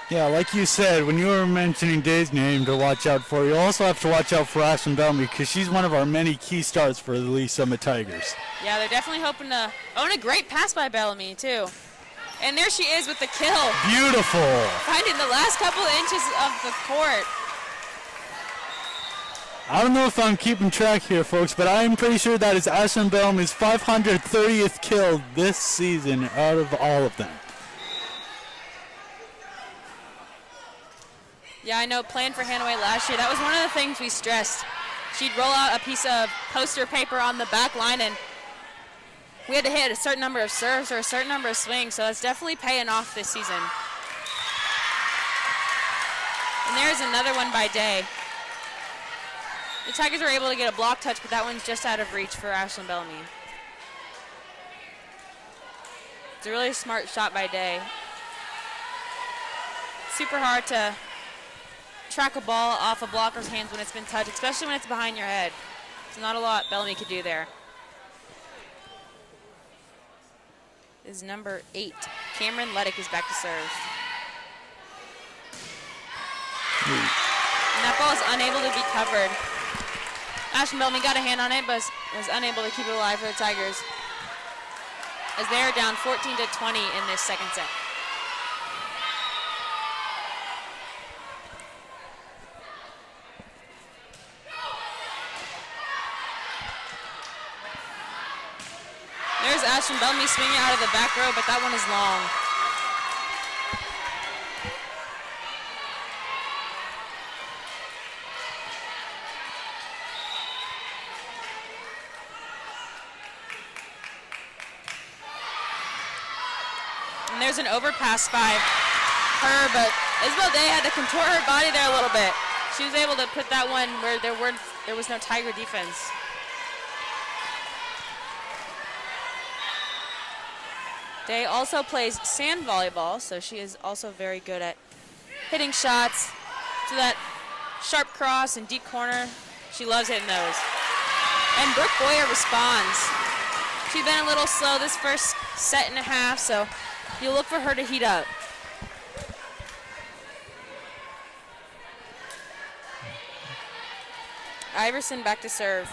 B: Yeah, like you said, when you were mentioning Day's name to watch out for, you also have to watch out for Ashlyn Bellamy because she's one of our many key stars for the Lee Summit Tigers.
A: Yeah, they're definitely hoping to own a great pass by Bellamy, too. And there she is with the kill.
B: Beautiful.
A: Finding the last couple inches of the court.
B: I don't know if I'm keeping track here, folks, but I'm pretty sure that is Ashlyn Bellamy's 530th kill this season out of all of them.
A: Yeah, I know, playing for Hanoi last year, that was one of the things we stressed. She'd roll out a piece of poster paper on the back line, and we had to hit a certain number of serves or a certain number of swings, so that's definitely paying off this season. And there's another one by Day. The Tigers were able to get a block touch, but that one's just out of reach for Ashlyn Bellamy. It's a really smart shot by Day. Super hard to track a ball off a blocker's hands when it's been touched, especially when it's behind your head. There's not a lot Bellamy could do there. This is number 8. Cameron Leddick is back to serve. And that ball is unable to be covered. Ashlyn Bellamy got a hand on it, but was unable to keep it alive for the Tigers, as they are down 14-20 in this second set. There's Ashlyn Bellamy swinging out of the back row, but that one is long. And there's an overpass by her, but Isabel Day had to contort her body there a little bit. She was able to put that one where there was no Tiger defense. Day also plays sand volleyball, so she is also very good at hitting shots to that sharp cross and deep corner. She loves hitting those. And Brooke Boyer responds. She's been a little slow this first set and a half, so you look for her to heat up. Iverson back to serve.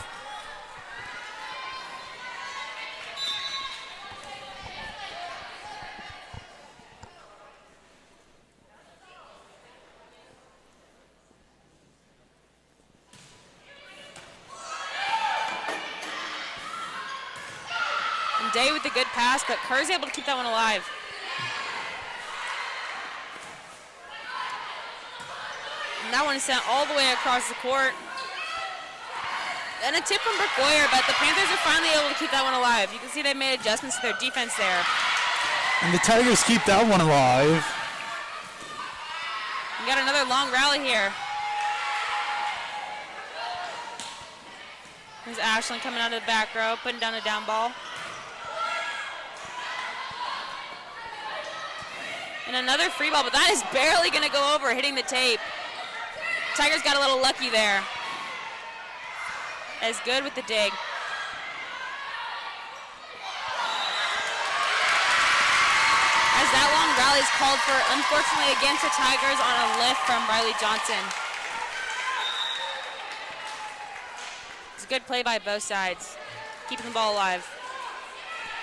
A: Day with the good pass, but Kerr's able to keep that one alive. And that one is sent all the way across the court. And a tip from Brooke Boyer, but the Panthers are finally able to keep that one alive. You can see they made adjustments to their defense there.
B: And the Tigers keep that one alive.
A: We got another long rally here. There's Ashlyn coming out of the back row, putting down a down ball. And another free ball, but that is barely going to go over, hitting the tape. Tigers got a little lucky there. As good with the dig. As that long rally is called for, unfortunately, against the Tigers on a lift from Riley Johnson. It's a good play by both sides, keeping the ball alive.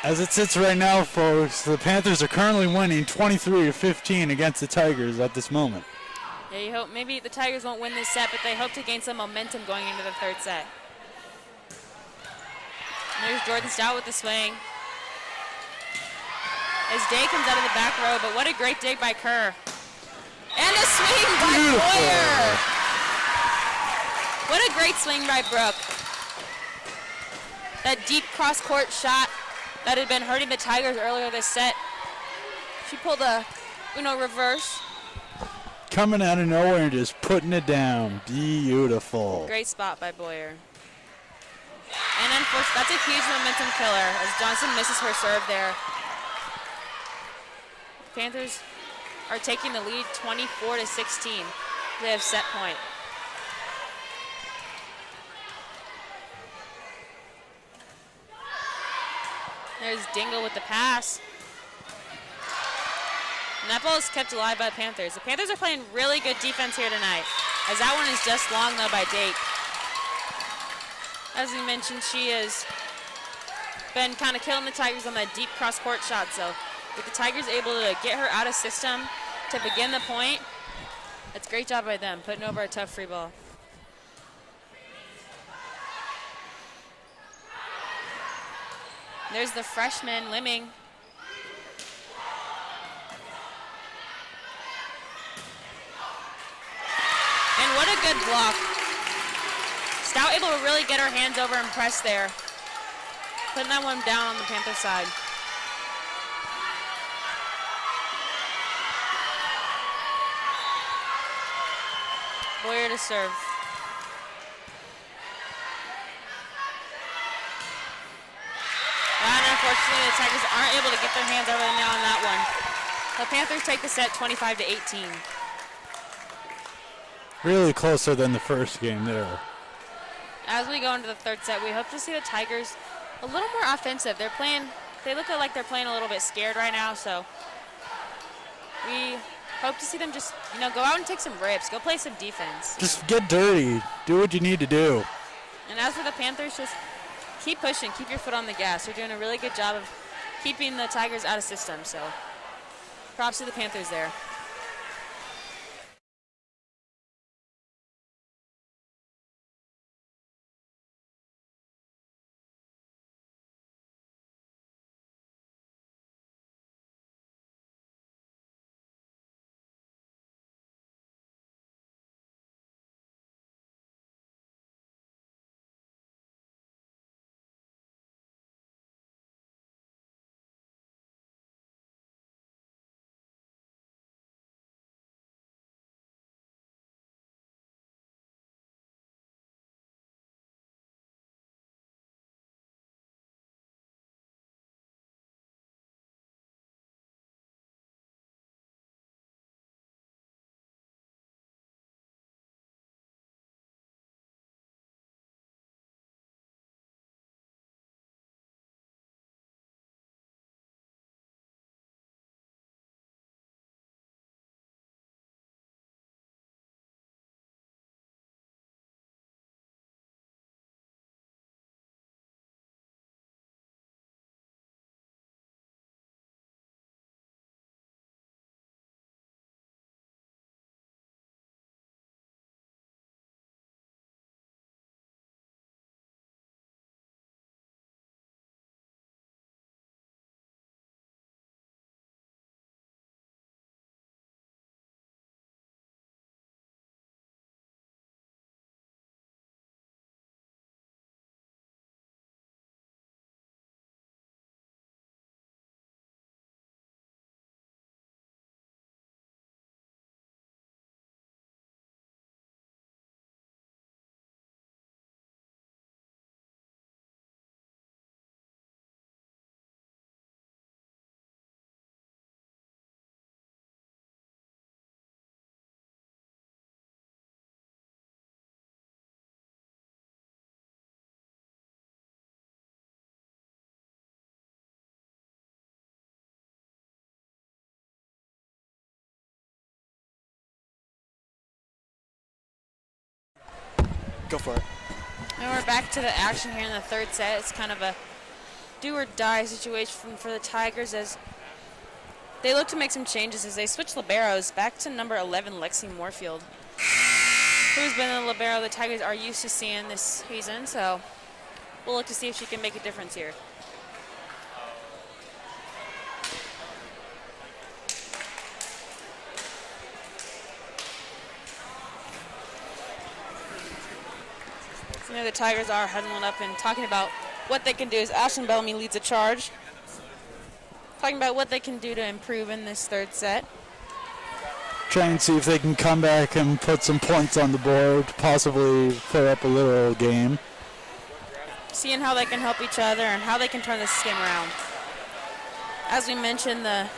B: As it sits right now, folks, the Panthers are currently winning 23-15 against the Tigers at this moment.
A: Yeah, you hope maybe the Tigers won't win this set, but they hope to gain some momentum going into the third set. And there's Jordan Stout with the swing. As Day comes out of the back row, but what a great dig by Kerr. And a swing by Boyer. What a great swing by Brooke. That deep cross-court shot that had been hurting the Tigers earlier this set. She pulled a Uno reverse.
B: Coming out of nowhere and just putting it down. Beautiful.
A: Great spot by Boyer. And unfortunately, that's a huge momentum killer as Johnson misses her serve there. Panthers are taking the lead 24-16. They have set point. There's Dingle with the pass. And that ball is kept alive by the Panthers. The Panthers are playing really good defense here tonight, as that one is just long, though, by Dake. As we mentioned, she has been kind of killing the Tigers on that deep cross-court shot. So with the Tigers able to get her out of system to begin the point, that's a great job by them, putting over a tough free ball. There's the freshman, Limming. And what a good block. Stout able to really get her hands over and press there. Putting that one down on the Panther side. Boyer to serve. And unfortunately, the Tigers aren't able to get their hands over the nail on that one. The Panthers take the set 25-18.
B: Really closer than the first game there.
A: As we go into the third set, we hope to see the Tigers a little more offensive. They look like they're playing a little bit scared right now, so we hope to see them just, go out and take some rips, go play some defense.
B: Just get dirty. Do what you need to do.
A: And as for the Panthers, just keep pushing, keep your foot on the gas. They're doing a really good job of keeping the Tigers out of system, so props to the Panthers there.
B: Go for it.
A: And we're back to the action here in the third set. It's kind of a do-or-die situation for the Tigers as they look to make some changes as they switch liberos back to number 11, Lexi Moorfield, who's been the libero the Tigers are used to seeing this season. So we'll look to see if she can make a difference here. You know, the Tigers are huddling up and talking about what they can do as Ashlyn Bellamy leads a charge. Talking about what they can do to improve in this third set.
B: Try and see if they can come back and put some points on the board, possibly put up a little game.
A: Seeing how they can help each other and how they can turn this game around. As we mentioned, the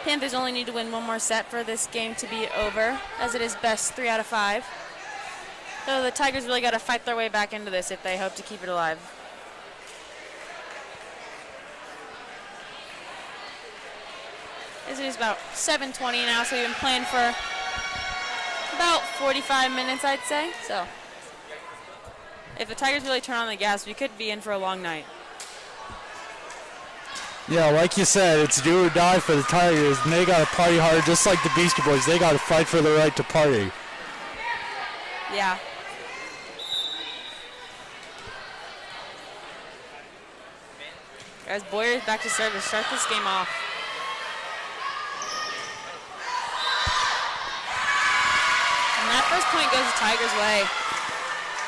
A: Panthers only need to win one more set for this game to be over, as it is best 3 out of 5. So the Tigers really got to fight their way back into this if they hope to keep it alive. It is about 7:20 now, so we've been playing for about 45 minutes, I'd say. So if the Tigers really turn on the gas, we could be in for a long night.
B: Yeah, like you said, it's do or die for the Tigers, and they got to party hard just like the Beastie Boys. They got to fight for the right to party.
A: Yeah. As Boyer's back to serve to start this game off. And that first point goes the Tigers' way.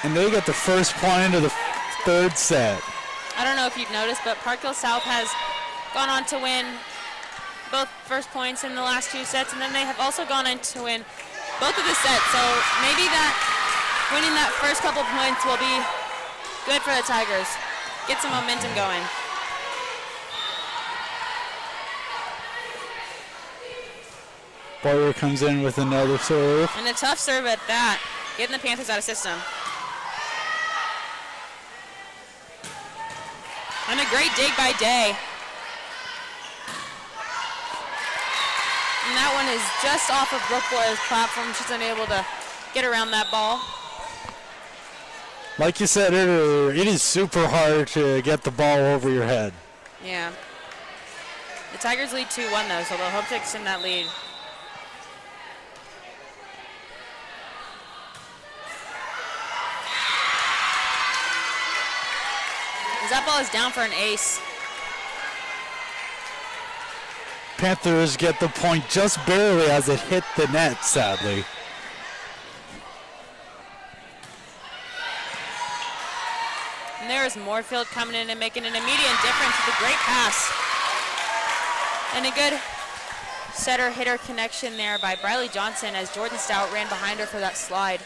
B: And they get the first point of the third set.
A: I don't know if you've noticed, but Parkville South has gone on to win both first points in the last 2 sets, and then they have also gone on to win both of the sets. So maybe that winning that first couple points will be good for the Tigers. Get some momentum going.
B: Boyer comes in with another serve.
A: And a tough serve at that, getting the Panthers out of system. And a great dig by Day. And that one is just off of Brooke Boyer's platform. She's unable to get around that ball.
B: Like you said earlier, it is super hard to get the ball over your head.
A: Yeah. The Tigers lead 2-1 though, so they'll hope to extend that lead. That ball is down for an ace.
B: Panthers get the point just barely as it hit the net, sadly.
A: And there is Moorfield coming in and making an immediate difference with a great pass. And a good setter-hitter connection there by Briley Johnson as Jordan Stout ran behind her for that slide.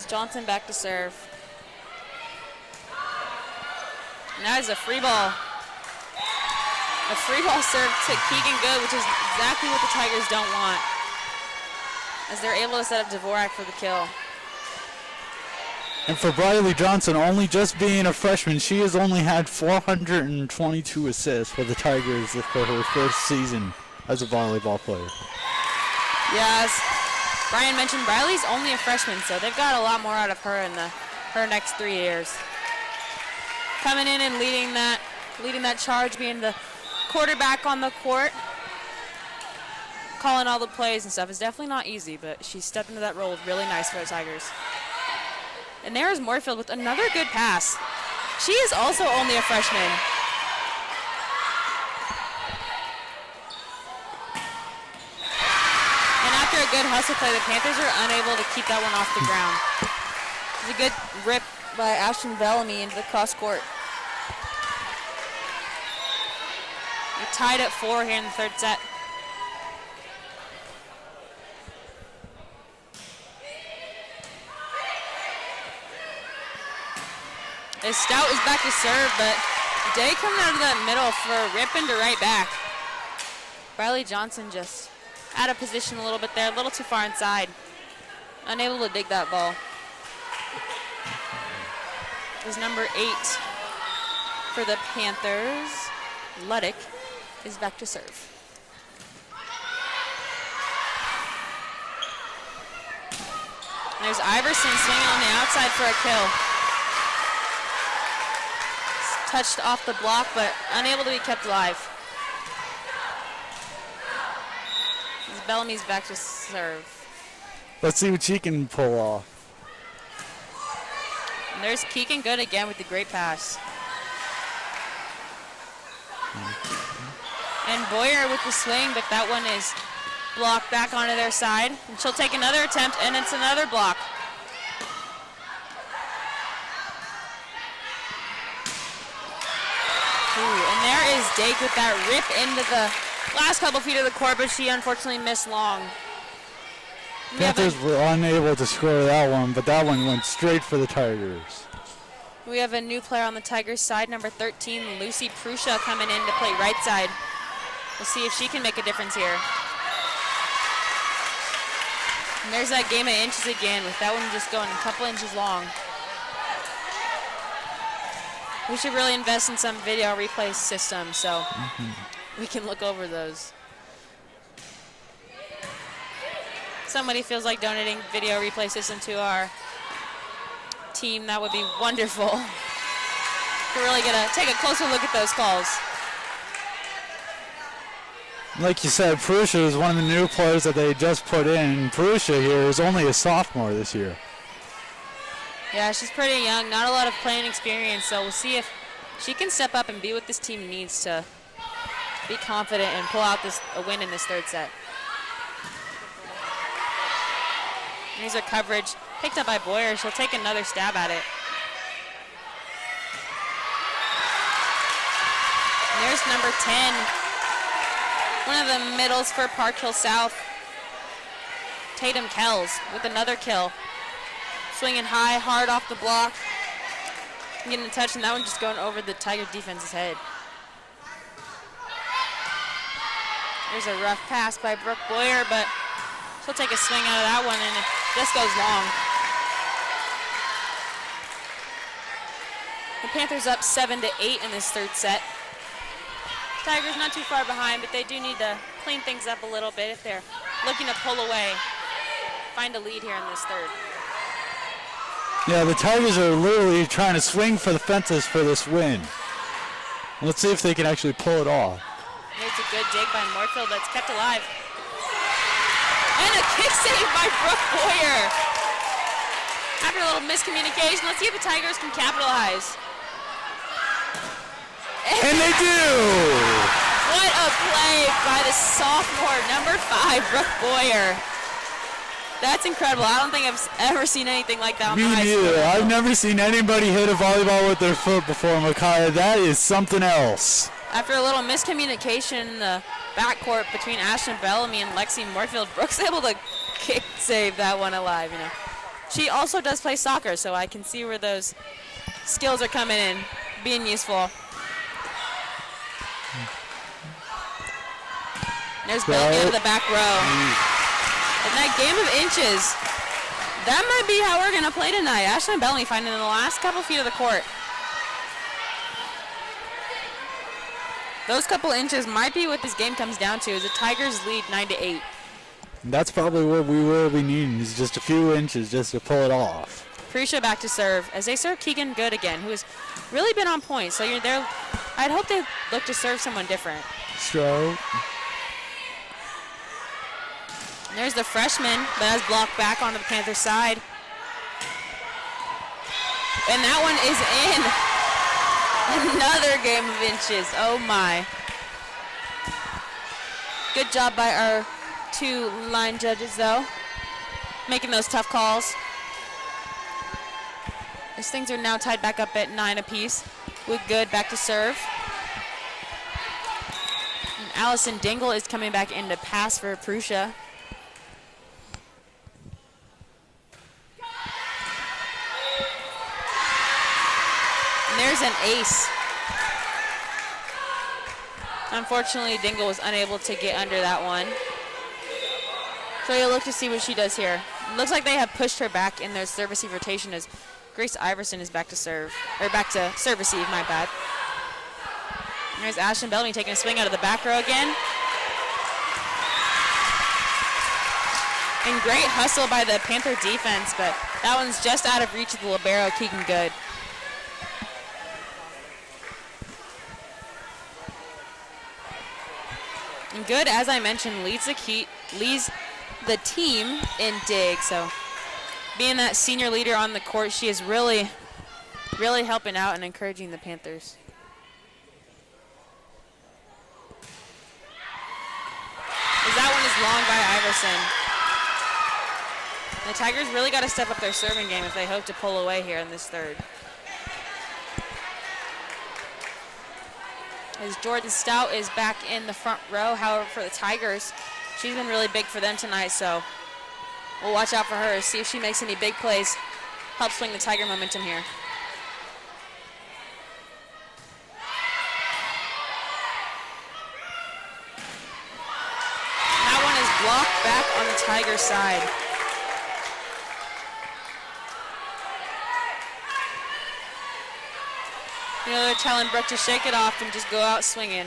A: Johnson back to serve. And that is a free ball. A free ball serve to Keegan Good, which is exactly what the Tigers don't want, as they're able to set up Dvorak for the kill.
B: And for Briley Johnson, only just being a freshman, she has only had 422 assists for the Tigers for her first season as a volleyball player.
A: Yes. Brian mentioned Briley's only a freshman, so they've got a lot more out of her in her next 3 years. Coming in and leading that charge, being the quarterback on the court, calling all the plays and stuff is definitely not easy, but she stepped into that role really nice for the Tigers. And there is Moorfield with another good pass. She is also only a freshman. After a good hustle play, the Panthers are unable to keep that one off the ground. It's a good rip by Ashton Bellamy into the cross court. We're tied at 4 here in the third set. As Stout is back to serve, but Day coming out of that middle for a rip into right back. Briley Johnson just out of position a little bit there, a little too far inside. Unable to dig that ball. Is number 8, For the Panthers, Luddick is back to serve. There's Iverson swinging on the outside for a kill. Touched off the block, but unable to be kept alive. Bellamy's back to serve.
B: Let's see what she can pull off.
A: And there's Keegan good again with the great pass. And Boyer with the swing, but that one is blocked back onto their side. And she'll take another attempt, and it's another block. Ooh, and there is Dake with that rip into the last couple feet of the court, but she unfortunately missed long.
B: Panthers were unable to score that one, but that one went straight for the Tigers.
A: We have a new player on the Tigers side, number 13, Lucy Prusha, coming in to play right side. We'll see if she can make a difference here. And there's that game of inches again, with that one just going a couple inches long. We should really invest in some video replay systems so we can look over those. Somebody feels like donating video replay system to our team, that would be wonderful. We're really gonna take a closer look at those calls.
B: Like you said, Prusha is one of the new players that they just put in. Prusha here is only a sophomore this year.
A: Yeah, she's pretty young, not a lot of playing experience, so we'll see if she can step up and be what this team needs to be confident and pull out a win in this third set. Here's her coverage, picked up by Boyer. She'll take another stab at it. And there's number 10, one of the middles for Park Hill South, Tatum Kells with another kill. Swinging high, hard off the block. Getting a touch, and that one just going over the Tiger defense's head. There's a rough pass by Brooke Boyer, but she'll take a swing out of that one, and it just goes long. The Panthers up 7-8 in this third set. Tigers not too far behind, but they do need to clean things up a little bit if they're looking to pull away, find a lead here in this third.
B: Yeah, the Tigers are literally trying to swing for the fences for this win. Let's see if they can actually pull it off.
A: There's a good dig by Moorfield that's kept alive. And a kick save by Brooke Boyer. After a little miscommunication, let's see if the Tigers can capitalize.
B: And they do!
A: What a play by the sophomore, number 5, Brooke Boyer. That's incredible. I don't think I've ever seen anything like that on the high school
B: Me neither.
A: level.
B: I've never seen anybody hit a volleyball with their foot before, Micaiah. That is something else.
A: After a little miscommunication in the backcourt between Ashton Bellamy and Lexi Moorfield, Brooke's able to kick save that one alive, you know. She also does play soccer, so I can see where those skills are coming in, being useful. There's Bellamy out of the back row. And that game of inches, that might be how we're going to play tonight. Ashton Bellamy finding in the last couple feet of the court. Those couple inches might be what this game comes down to, as the Tigers lead 9-8.
B: That's probably what we will be needing, is just a few inches just to pull it off.
A: Prisha back to serve, as they serve Keegan Good again, who has really been on point. So you're there. I'd hope they look to serve someone different.
B: Stroke.
A: There's the freshman, but has blocked back onto the Panthers side. And that one is in. Another game of inches. Oh my. Good job by our 2 line judges though, making those tough calls. As things are now tied back up at 9 apiece, with Good back to serve. And Allison Dingle is coming back in to pass for Prusha. And there's an ace. Unfortunately, Dingle was unable to get under that one. So you'll look to see what she does here. Looks like they have pushed her back in their serve receive rotation as Grace Iverson is back to serve, or back to serve receive, my bad. There's Ashton Bellamy taking a swing out of the back row again. And great hustle by the Panther defense, but that one's just out of reach of the libero, Keegan Good. And Good, as I mentioned, leads the team in dig. So being that senior leader on the court, she is really helping out and encouraging the Panthers. As that one is long by Iverson. The Tigers really got to step up their serving game if they hope to pull away here in this third. As Jordan Stout is back in the front row, however, for the Tigers, she's been really big for them tonight, so we'll watch out for her, see if she makes any big plays, help swing the Tiger momentum here. That one is blocked back on the Tiger side. You know, they're telling Brooke to shake it off and just go out swinging.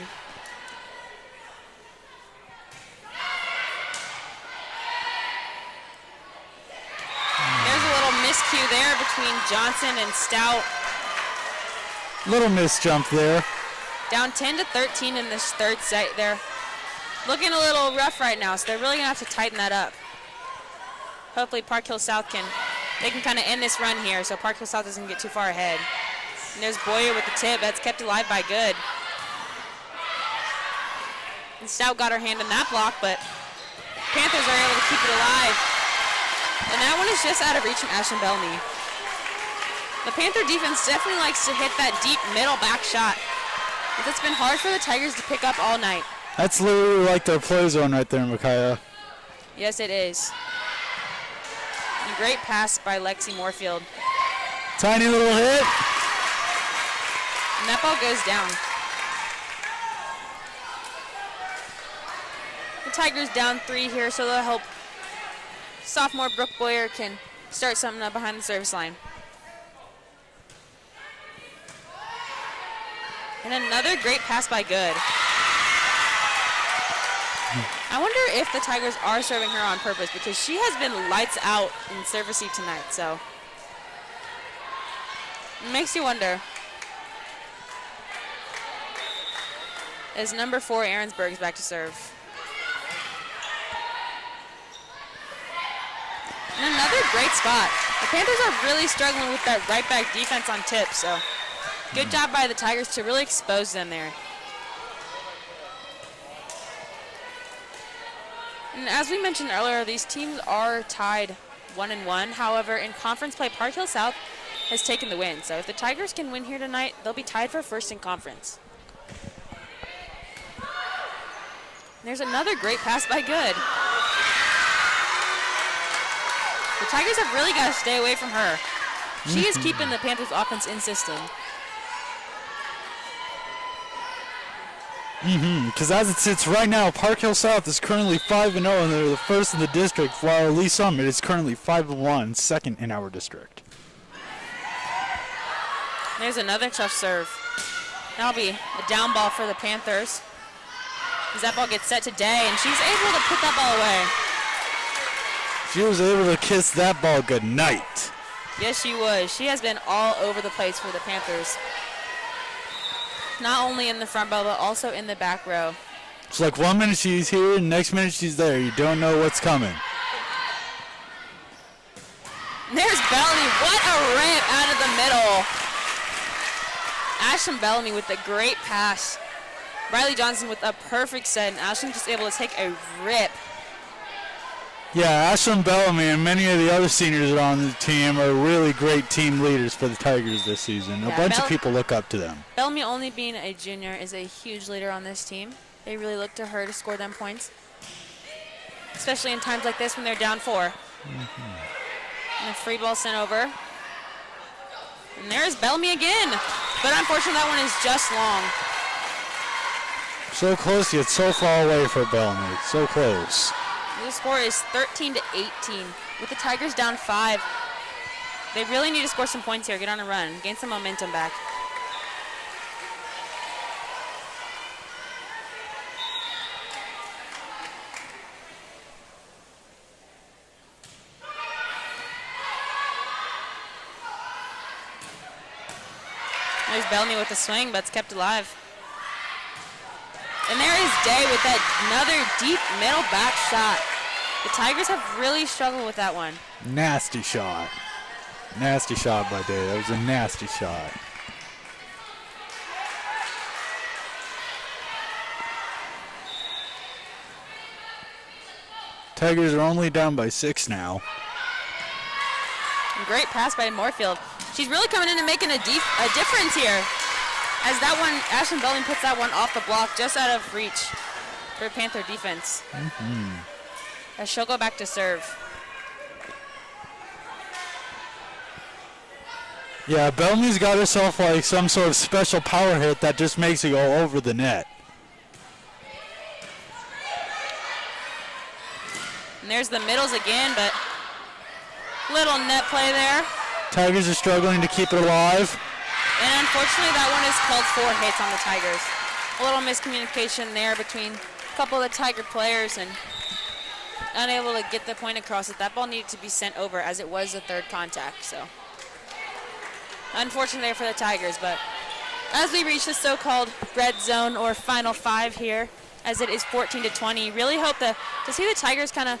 A: There's a little miscue there between Johnson and Stout.
B: Little miss jump there.
A: Down 10-13 in this third set. They're looking a little rough right now, so they're really gonna have to tighten that up. Hopefully Park Hill South can kind of end this run here so Park Hill South doesn't get too far ahead. And there's Boyer with the tip. That's kept alive by Good. And Stout got her hand in that block, but Panthers are able to keep it alive. And that one is just out of reach from Ashton Bellamy. The Panther defense definitely likes to hit that deep middle back shot. But it's been hard for the Tigers to pick up all night.
B: That's literally like their play zone right there, Micaiah.
A: Yes, it is. And great pass by Lexi Moorfield.
B: Tiny little hit.
A: And that ball goes down. The Tigers down 3 here, so they'll hope sophomore Brooke Boyer can start something up behind the service line. And another great pass by Good. I wonder if the Tigers are serving her on purpose because she has been lights out in servicey tonight, so it makes you wonder. As number 4, Aaronsburg is back to serve. And another great spot. The Panthers are really struggling with that right back defense on tips, so good job by the Tigers to really expose them there. And as we mentioned earlier, these teams are tied 1-1. However, in conference play, Park Hill South has taken the win. So if the Tigers can win here tonight, they'll be tied for first in conference. There's another great pass by Good. The Tigers have really got to stay away from her. She is keeping the Panthers offense in system.
B: Because as it sits right now, Park Hill South is currently 5-0 and they're the first in the district, while Lee Summit is currently 5-1, second in our district.
A: There's another tough serve. That'll be a down ball for the Panthers. As that ball gets set to Day, and she's able to put that ball away.
B: She was able to kiss that ball goodnight.
A: Yes, she was. She has been all over the place for the Panthers. Not only in the front row, but also in the back row.
B: It's like 1 minute she's here, and next minute she's there. You don't know what's coming.
A: There's Bellamy. What a rip out of the middle. Ashton Bellamy with a great pass. Riley Johnson with a perfect set, and Ashton just able to take a rip.
B: Yeah, Ashton Bellamy and many of the other seniors on the team are really great team leaders for the Tigers this season.
A: Yeah,
B: a bunch of people look up to them.
A: Bellamy, only being a junior, is a huge leader on this team. They really look to her to score them points, especially in times like this when they're down 4. And a free ball sent over. And there's Bellamy again, but unfortunately that one is just long.
B: So close yet so far away for Bellamy. So close.
A: The score is 13-18. With the Tigers down 5, they really need to score some points here, get on a run, gain some momentum back. There's Bellamy with the swing, but it's kept alive. And there is Day with that another deep middle back shot. The Tigers have really struggled with that one.
B: Nasty shot. Nasty shot by Day. That was a nasty shot. Tigers are only down by 6 now.
A: And great pass by Moorfield. She's really coming in and making a difference here. As that one, Ashlyn Bellamy puts that one off the block, just out of reach for Panther defense. As she'll go back to serve.
B: Yeah, Bellamy's got herself like some sort of special power hit that just makes it go over the net.
A: And there's the middles again, but little net play there.
B: Tigers are struggling to keep it alive.
A: And unfortunately, that one is called 4 hits on the Tigers. A little miscommunication there between a couple of the Tiger players and unable to get the point across that that ball needed to be sent over as it was the third contact. So unfortunate there for the Tigers, but as we reach the so-called red zone or final 5 here, as it is 14-20, really hope to see the Tigers kind of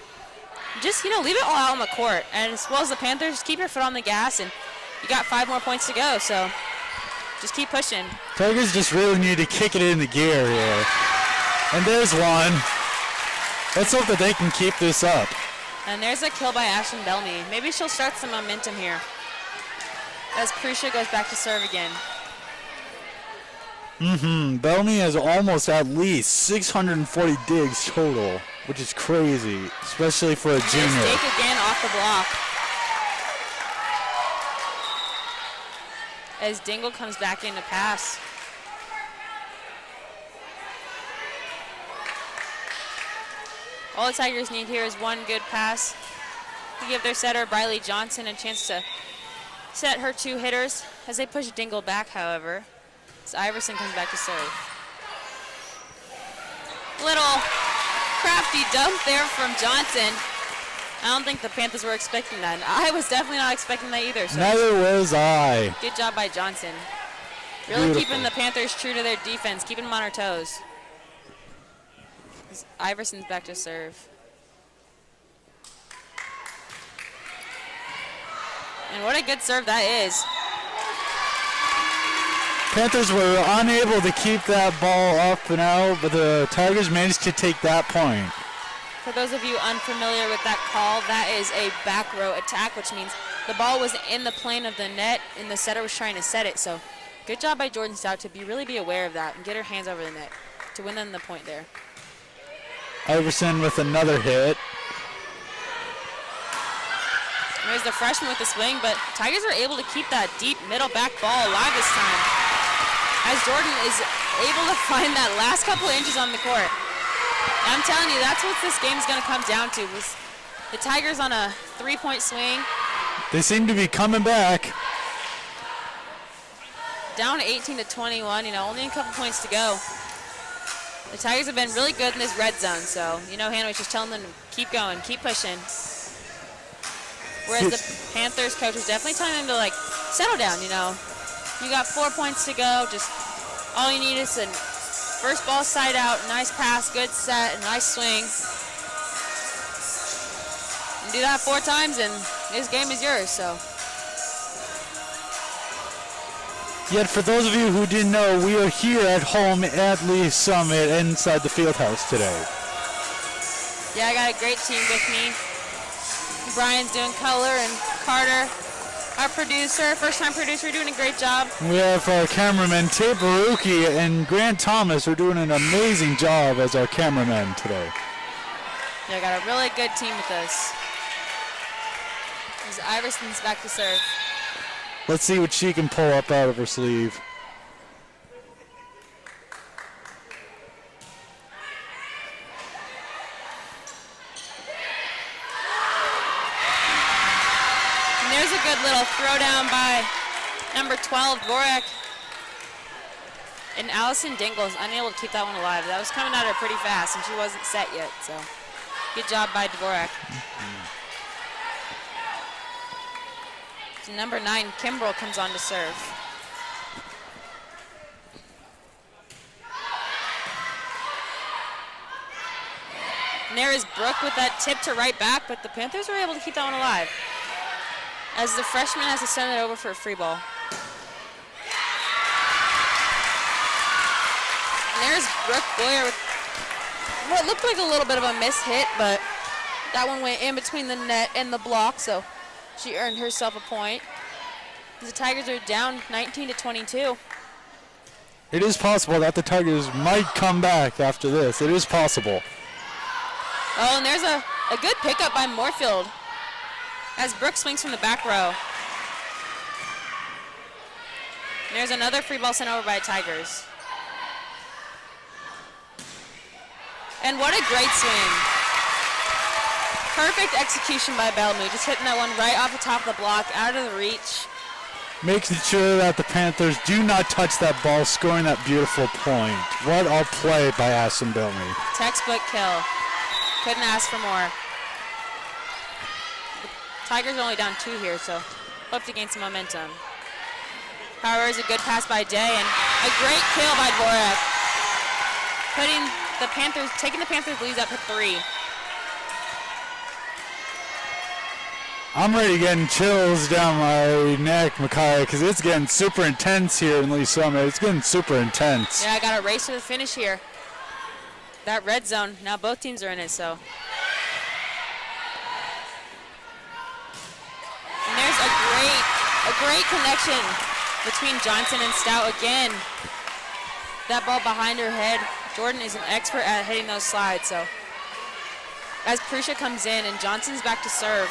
A: just, leave it all out on the court. And as well as the Panthers, keep your foot on the gas, and you got 5 more points to go, so just keep pushing.
B: Tigers just really need to kick it into gear here. And there's one. Let's hope that they can keep this up.
A: And there's a kill by Ashlyn Bellamy. Maybe she'll start some momentum here as Prusha goes back to serve again.
B: Bellamy has almost at least 640 digs total, which is crazy, especially for a junior.
A: Mistake again off the block. As Dingle comes back in to pass. All the Tigers need here is one good pass to give their setter, Briley Johnson, a chance to set her 2 hitters. As they push Dingle back, however, as Iverson comes back to serve. Little crafty dump there from Johnson. I don't think the Panthers were expecting that. I was definitely not expecting that either. So
B: Neither was I.
A: good job by Johnson. Really
B: Beautiful.
A: keeping the Panthers true to their defense, keeping them on our toes. As Iverson's back to serve. And what a good serve that is.
B: Panthers were unable to keep that ball up and out, but the Tigers managed to take that point.
A: For those of you unfamiliar with that call, that is a back row attack, which means the ball was in the plane of the net and the setter was trying to set it. So good job by Jordan Stout to really be aware of that and get her hands over the net to win them the point there.
B: Iverson with another hit.
A: There's the freshman with the swing, but Tigers are able to keep that deep middle back ball alive this time, as Jordan is able to find that last couple of inches on the court. And I'm telling you, that's what this game is going to come down to. Was the Tigers on a 3-point swing.
B: They seem to be coming back.
A: Down 18-21, only a couple points to go. The Tigers have been really good in this red zone, so, Hanway's just telling them to keep going, keep pushing. Whereas the Panthers coach was definitely telling them to, settle down, You got 4 points to go. Just all you need is a first ball side out, nice pass, good set, a nice swing. And do that 4 times, and this game is yours, so.
B: Yet for those of you who didn't know, we are here at home at Lee Summit inside the Fieldhouse today.
A: Yeah, I got a great team with me. Brian's doing color, and Carter, our producer, first-time producer, doing a great job.
B: We have our cameramen, Tate Baruki and Grant Thomas, are doing an amazing job as our cameramen today.
A: Yeah, I got a really good team with us. As Iverson's back to serve.
B: Let's see what she can pull up out of her sleeve.
A: And there's a good little throwdown by number 12, Dvorak. And Allison Dingle is unable to keep that one alive. That was coming at her pretty fast, and she wasn't set yet, so good job by Dvorak. So number 9, Kimbrell, comes on to serve. there is Brooke with that tip to right back, but the Panthers were able to keep that one alive. As the freshman has to send it over for a free ball. And there's Brooke Boyer with what looked like a little bit of a miss hit, but that one went in between the net and the block, so she earned herself a point. The Tigers are down 19-22.
B: It is possible that the Tigers might come back after this. It is possible.
A: Oh, and there's a good pickup by Moorfield as Brooke swings from the back row. And there's another free ball sent over by the Tigers. And what a great swing. Perfect execution by Bellamy, just hitting that one right off the top of the block, out of the reach.
B: Making sure that the Panthers do not touch that ball, scoring that beautiful point. What a play by Ashton Bellamy.
A: Textbook kill. Couldn't ask for more. The Tigers are only down 2 here, so hope to gain some momentum. However, it's a good pass by Day and a great kill by Dvorak. Taking the Panthers leads up to 3.
B: I'm ready getting chills down my neck, Micaiah, because it's getting super intense here in Lee Summit. It's getting super intense.
A: Yeah, I got a race to the finish here. That red zone, now both teams are in it, so. And there's a great connection between Johnson and Stout again. That ball behind her head. Jordan is an expert at hitting those slides, so. As Prusha comes in and Johnson's back to serve.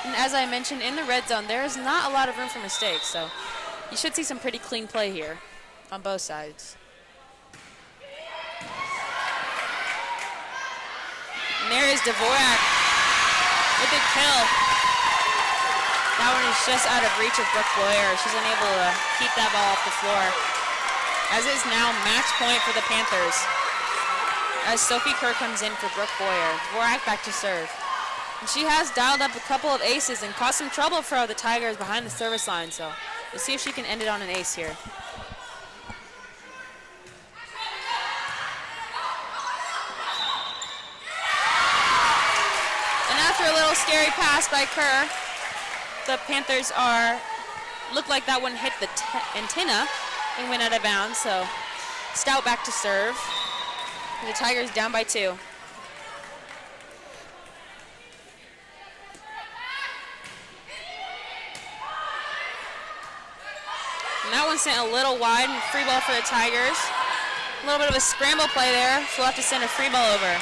A: And as I mentioned, in the red zone, there is not a lot of room for mistakes, so you should see some pretty clean play here on both sides. And there is Dvorak with the kill. That one is just out of reach of Brooke Boyer. She's unable to keep that ball off the floor. As is now match point for the Panthers. As Sophie Kerr comes in for Brooke Boyer. Dvorak back to serve. And she has dialed up a couple of aces and caused some trouble for the Tigers behind the service line, so we'll see if she can end it on an ace here. And after a little scary pass by Kerr, the Panthers look like that one hit the antenna and went out of bounds, so Stout back to serve. And the Tigers down by 2. And that one sent a little wide, and free ball for the Tigers. A little bit of a scramble play there, so we'll have to send a free ball over.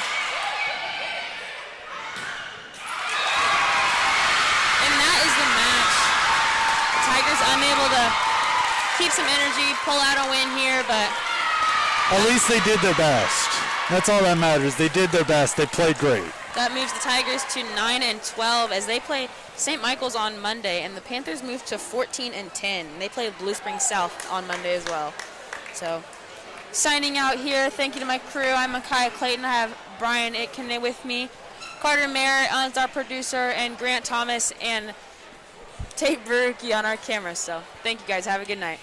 A: And that is the match. The Tigers unable to keep some energy, pull out a win here, but
B: At least they did their best. That's all that matters. They did their best. They played great.
A: that moves the Tigers to 9-12 as they play St. Michael's on Monday, and the Panthers move to 14-10. They play Blue Springs South on Monday as well. So, signing out here. Thank you to my crew. I'm Micaiah Clayton. I have Brian Itkinen with me. Carter Merritt is our producer, and Grant Thomas and Tate Baruki on our camera. So, thank you guys. Have a good night.